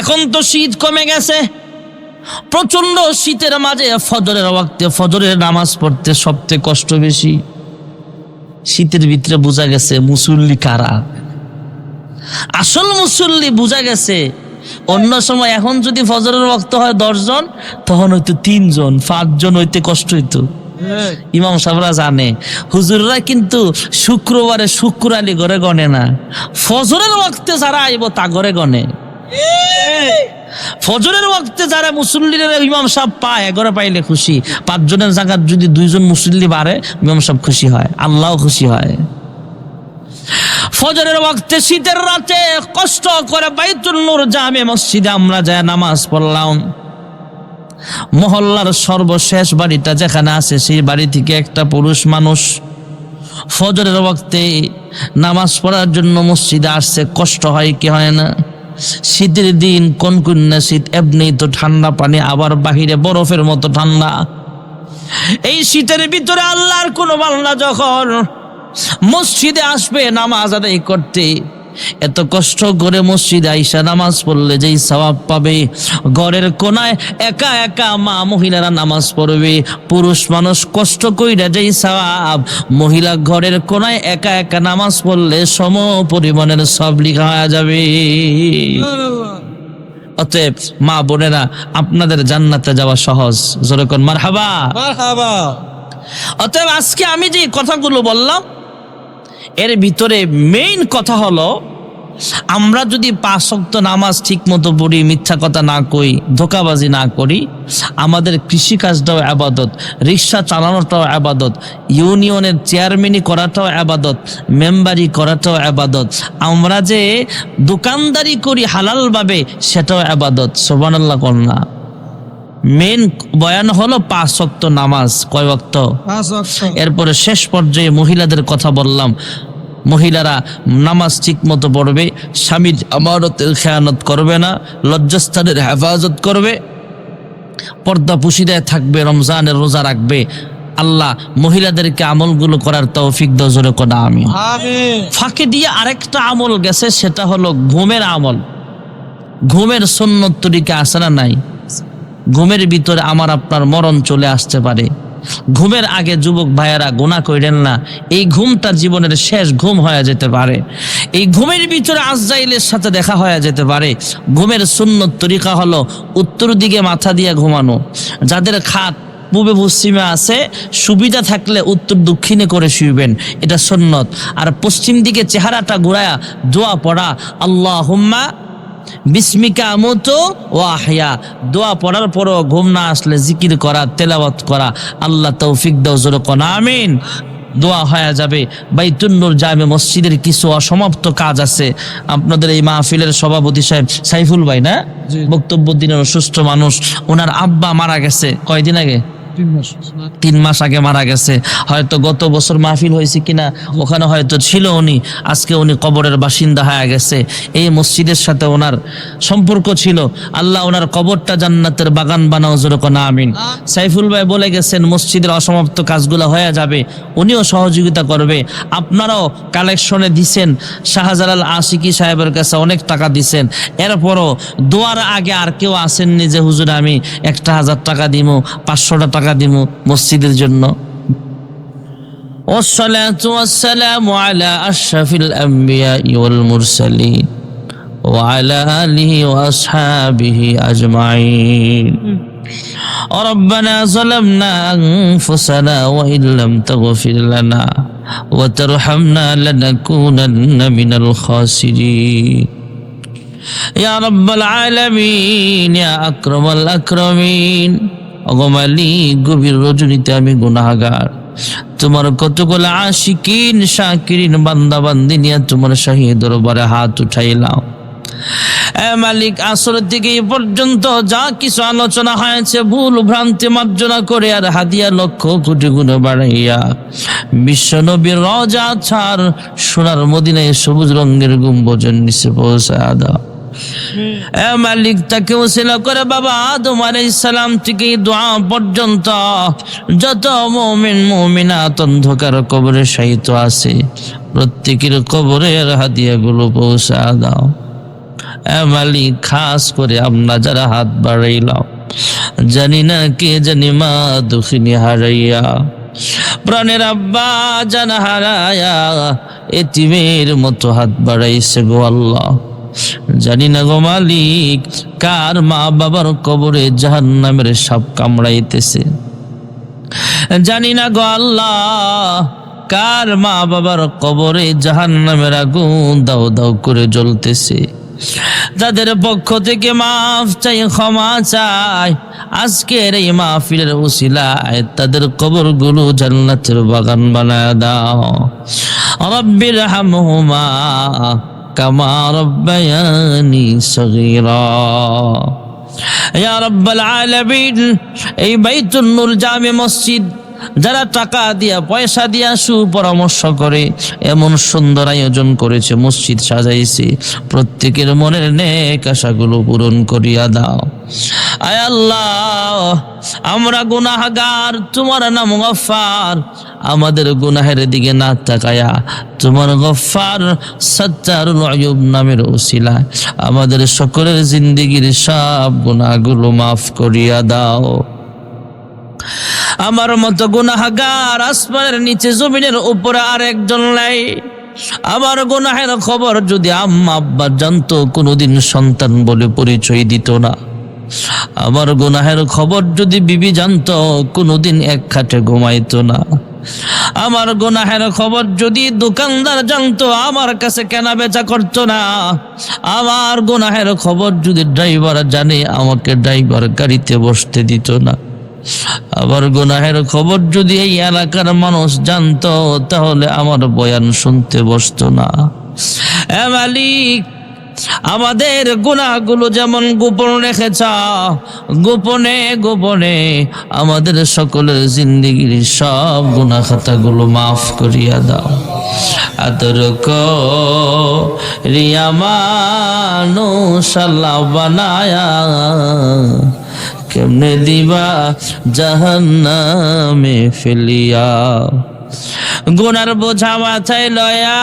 এখন তো শীত কমে গেছে, প্রচন্ড শীতের মাঝে ফজরের ওয়াক্তে ফজরের নামাজ পড়তে সবচেয়ে কষ্ট বেশি। শীতের ভিতরে বোঝা গেছে মুসল্লি কারা, আসল মুসল্লি বোঝা গেছে। অন্য সময় এখন যদি ফজরের ওয়াক্ত হয় 10 জন, তখন হয়তো 3 জন 5 জন হইতে কষ্ট হইতো। ইমাম সাহেবরা জানে, হুজুররা কিন্তু শুক্রবারে শুক্রালি ঘরে গনে না, ফজরের ওয়াক্তে যারা আইব তা ঘরে গনে। ফজরের ওয়াক্তে যারা মুসল্লিরা ইমাম সাহেব পায়, ঘরে পাইলে খুশি। 5 জনের জায়গায় যদি 2 জন মুসল্লি বাড়ে, ইমাম সাহেব খুশি হয়, আল্লাহ খুশি হয়। ফজরের ওয়াক্তে শীতের রাতে কষ্ট করে বাইতুল নূর জামে মসজিদে আমরা যায় নামাজ পড়লাম। মহল্লার সর্বশেষ বাড়িটা যেখানে আছে, সেই বাড়ি থেকে একটা পুরুষ মানুষ ফজরের ওয়াক্তে নামাজ পড়ার জন্য মসজিদে আসছে। কষ্ট হয় কি হয় না? শীতের দিন, কনকনে শীত, এমনি তো ঠান্ডা পানি, আবার বাহিরে বরফের মতো ঠান্ডা। এই শীতের ভিতরে আল্লাহর কোন বান্দা যখন মসজিদে আসবে নামাজ আদায় করতে, এত কষ্ট করে মসজিদে আইসা নামাজ পড়লে যেই সওয়াব পাবে, ঘরের কোনায় একা একা মা মহিলারা নামাজ পড়বে, পুরুষ মানুষ কষ্ট কইরা যেই সওয়াব, মহিলা ঘরের কোনায় একা একা নামাজ পড়লে সম পরিমাণের সব লিখা হয়ে যাবে। অতএব মা বোনেরা, আপনাদের জান্নাতে যাওয়া সহজ। জোরে কোন মারহাবা। অতএব আজকে আমি যে কথাগুলো বললাম, এর ভিতরে মেইন কথা হলো, আমরা যদি 5 ওয়াক্ত নামাজ ঠিক মতো পড়ি, মিথ্যা কথা না কই, ধোকাবাজি না করি, আমাদের কৃষিকাজটাও আবাদত, রিক্সা চালানোটাও আবাদত, ইউনিয়নের চেয়ারম্যানই করাটাও আবাদত, মেম্বারি করাটাও আবাদত, আমরা যে দোকানদারি করি হালালভাবে সেটাও আবাদত। সুবহানাল্লাহ কন্যা। মেন বয়ান হলো 5 ওয়াক্ত নামাজ। কয় ওয়াক্ত? 5 ওয়াক্ত। এরপরে শেষ পর্যায়ে মহিলাদের কথা বললাম। মহিলারা নামাজ ঠিক মতো পড়বে, স্বামীর আমানতের খেয়ানত করবে না, লজ্জাস্থানের হেফাজত করবে, পর্দা পুশিদায় থাকবে, রমজানের রোজা রাখবে। আল্লাহ মহিলাদেরকে আমলগুলো করার তৌফিক দাও। জোরে কোন আমিন। ফাঁকে দিয়ে আরেকটা আমল গেছে, সেটা হলো ঘুমের আমল। ঘুমের সুন্নত তরিকা আছে না নাই? ঘুমের ভিতরে আমার আপনার মরণ চলে আসতে পারে। ঘুমের আগে যুবক ভাইয়েরা গুনাহ করেন না, এই ঘুমটা জীবনের শেষ ঘুম হয়ে যেতে পারে। এই ঘুমের ভিতরে আজরাইলের সাথে দেখা হয়ে যেতে পারে। ঘুমের সুন্নত তরিকা হলো উত্তর দিকে মাথা দিয়ে ঘুমানো। যাদের খাট পূবে পশ্চিমে আছে, সুবিধা থাকলে উত্তর দক্ষিণে করে শুইবেন, এটা সুন্নত। আর পশ্চিম দিকে চেহারাটা ঘুরায়া দোয়া পড়া, আল্লাহুম্মা বিসমিকা আমুতু ওয়া আহইয়া। দোয়া পড়ার পরও ঘুম না আসলে জিকির করা, তেলাওয়াত করা। আল্লাহ তৌফিক দাও। জোরে কোন আমিন। দোয়া হয়ে যাবে। বাইতুন নূর জামে মসজিদের কিছু অসমাপ্ত কাজ আছে। আপনাদের এই মাহফিলের সভাপতি সাহেব সাইফুল ভাই না, বক্তব্য দিনের অসুস্থ মানুষ, ওনার আব্বা মারা গেছে কয়দিন আগে, 3 মাস আগে মারা গেছে। হয়তো গত বছর মাহফিল হয়েছে কিনা, ওখানে হয়তো ছিল উনি, আজকে উনি কবরের বাসিন্দা হয়ে গেছে। এই মসজিদের সাথে ওনার সম্পর্ক ছিল। আল্লাহ ওনার কবরটা জান্নাতের বাগান বানাও, যেরকম আমিন। সাইফুল ভাই বলে গেছেন মসজিদের অসমাপ্ত কাজগুলো হয়ে যাবে, উনিও সহযোগিতা করবে। আপনারাও কালেকশনে দিছেন, শাহজালাল আশিকি সাহেবের কাছে অনেক টাকা দিছেন। এরপরও দোয়ার আগে আর কেউ আসেননি যে হুজুর আমি 1000 টাকা দিমু, 500 টাকা দিমু মসজিদের জন্য? والصلاة والسلام على أشرف الأنبياء والمرسلين وعلى آله وأصحابه أجمعين. ربنا ظلمنا أنفسنا وإن لم تغفر لنا وترحمنا لنكونن من الخاسرين. يا رب العالمين يا أكرم الأكرمين. অগমালিক গভীর রজনীতে আমি গুনাহগার, তোমার কতগুলো আশিকিন শাকিরিন বান্দা বান্দি নিয়ে তোমার শাহী দরবারে হাত উঠাইলাম। মালিক, আসর থেকে এই পর্যন্ত যা কিছু আলোচনা হয়েছে ভুল ভ্রান্তি মার্জনা করে আর হাদিয়া লক্ষ কোটি গুণে বাড়াইয়া বিশ্ব নবীর রওজা ছাড় সোনার মদিনায় সবুজ রঙের গম্বুজের নিচে পৌঁছায়া দাও। মালিক, তাকে ওসিলা করে বাবা আদম আলাইহিস সালাম থেকে দোয়া পর্যন্ত যত মুমিন মুমিনাত অন্ধকার কবরে শায়িত আছে প্রত্যেকের কবরের হাদিয়াগুলো পৌঁছায়া দাও। মালিক, খাস করে আমরা যারা হাত বাড়াইলাম, জানি না কে জানি মা দুঃখিনী হারাইয়া প্রাণের আব্বা জানা হারায়া এতিমের মতো হাত বাড়াইছে গো আল্লাহ। জানি না গো মালিক কার মা বাবার কবরে জাহান্নামের সাপ কামড়াইতেছে, জানি না গো আল্লাহ কার মা বাবার কবরে জাহান্নামের আগুন দাও দাও করে জ্বলতেছে। তাদের পক্ষ থেকে মাফ চাই, ক্ষমা চাই। আজকের এই মাহফিলের উসিলায় তাদের কবরগুলো জান্নাতের বাগান বানায় দাও। রব্বির হামহুমা কামা রব্বায়ানি সগীরা। ইয়া রাব্বাল আলামিন, এই বাইতুন নূর জামে মসজিদ যারা টাকা দিয়া পয়সা দিয়া সুপরামর্শ করে এমন সুন্দর আয়োজন করেছে, মসজিদ সাজাইছে, প্রত্যেকের মনের নেক আশাগুলো পূরণ করিয়া দাও। আয় আল্লাহ, আমরা গুনাহগার, তোমার নাম গফফার। আমাদের গুনাহের দিকে না তাকায়া তোমার গফফার সত্তারুল আয়ুব নামের ওসিলায় আমাদের সকলের জিন্দেগির সব গুনাহগুলো মাফ করিয়া দাও। আমার মতো গুনাহগার আসমানের নিচে জমিনের উপরে আর একজন নাই। আমার গুনাহের খবর যদি আম্মা আব্বা জানতো কোনোদিন সন্তান বলে পরিচয় দিত না। আমার গুনাহের খবর যদি বিবি জানতো কোনোদিন এক খাটে ঘুমাইতো না। আমার গুনাহের খবর যদি দোকানদার জানতো আমার কাছে কেনা বেচা করতো না। আমার গুনাহের খবর যদি ড্রাইভার জানে আমাকে ড্রাইভার গাড়িতে বসতে দিত না। আবার গুনাহের খবর যদি এই এলাকার মানুষ জানতো তাহলে আমার বয়ান শুনতে বসতো না। মালিক, আমাদের গুনাহগুলো যেমন গোপন রেখেছ, গোপনে গোপনে আমাদের সকলের জিন্দেগির সব গুনাহ খাতাগুলো মাফ করিয়া দাও। আদর করিয়া মানুষ আল্লাহ বানায়া কেমনে দিবা জাহান্নামে ফেলিয়া। গুনার বোঝা মাথায় লয়া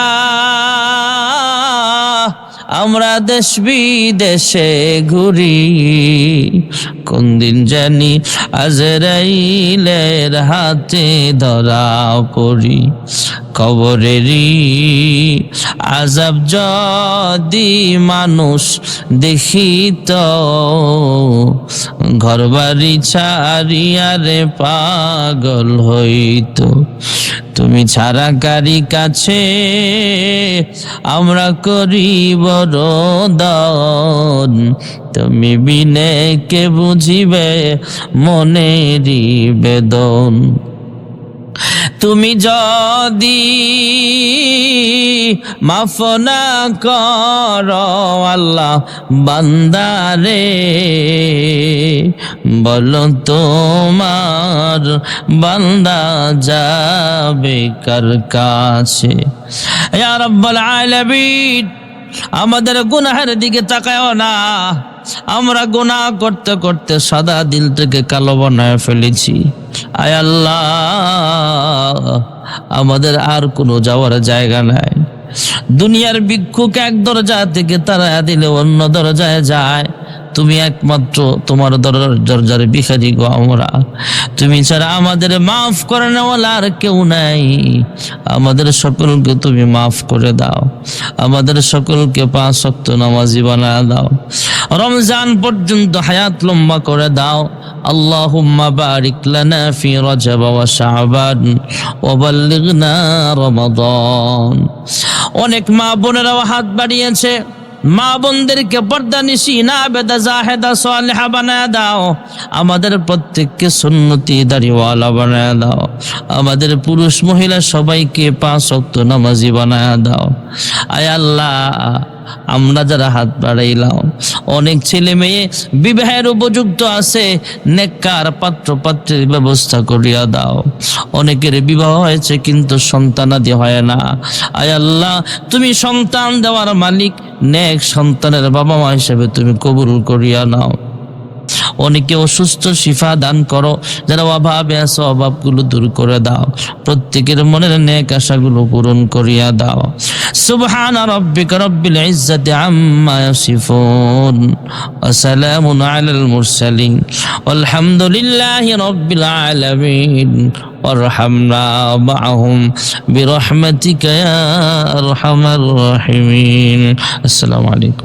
আমরা দেশ বিদেশে ঘুরি, কোন দিন জানি আজরাইলের হাতে ধরা পড়ি। কবরেরই আযাব যদি মানুষ দেখিত, ঘর বাড়ি ছাড়িয়া রে পাগল হইত। তুমি ছাড়া কারি কাছে আমরা করিব রোদন, তুমি বিনে কে বুঝিবে মনেরই বেদন। তুমি যদি মাফ না করো আল্লাহ বান্দারে, বলো তোমার বান্দা যাবে কার কাছে। ইয়া রাব্বাল আলামিন, আমাদের গুনাহের দিকে তাকায়ও না। আমরা গুনাহ করতে করতে সাদা দিলটাকে কালো বানায় ফেলেছি। আয় আল্লাহ, আমাদের আর কোনো যাওয়ার জায়গা নাই। দুনিয়ার ভিক্ষুক এক দরজা থেকে তারা দিলে অন্য দরজায় যায়। তুমি একমাত্র তোমার দরজার ভিখারি গো আমরা। তুমি ছাড়া আমাদের মাফ করে নেওয়ালা আর কেউ নাই। আমাদের সকলকে তুমি মাফ করে দাও। আমাদের সকলকে 5 ওয়াক্ত নামাজি বানায় দাও। রমজান পর্যন্ত হায়াত লম্বা করে দাও। আল্লাহুম্মা বারিক লানা ফি রজব ওয়া শাবান ওয়া বাল্লিগনা রমাদান। অনেক মা বোনেরাও হাত বাড়িয়েছে। মা বোনদেরকে পর্দানিশী না বেদা জাহেদা সালেহা বানায় দাও। আমাদের প্রত্যেককে সুন্নতি দাড়িওয়ালা বানায় দাও। আমাদের পুরুষ মহিলা সবাইকে 5 ওয়াক্ত নামাজি বানায় দাও। আয় আল্লাহ, আমরা যারা হাত বাড়াইলাম, অনেক ছেলে মেয়ে বিবাহের উপযুক্ত আছে, নেককার পাত্র পাত্রের ব্যবস্থা করিয়া দাও। অনেকের বিবাহ হয়েছে কিন্তু সন্তানাদি হয় না। আয় আল্লাহ, তুমি সন্তান দেওয়ার মালিক, নেক সন্তানের বাবা মা হিসেবে তুমি কবুল করিয়া নাও। অনেকে অসুস্থ, শিফা দান করো। যারা অভাবে আছে অভাবগুলো দূর করে দাও। প্রত্যেকের মনের নেক আশাগুলো পূরণ করিয়া দাও। সুবহানা রাব্বিকা রাব্বিল ইজ্জাতি আম্মা ইয়াসিফুন ওয়া সালামুন আলাল মুরসালিন ওয়ালহামদুলিল্লাহি রাব্বিল আলামিন। ওয়ারহামনা মাআহুম বিরহমাতিকা ইয়া আরহামার রাহিমিন। আসসালামু আলাইকুম।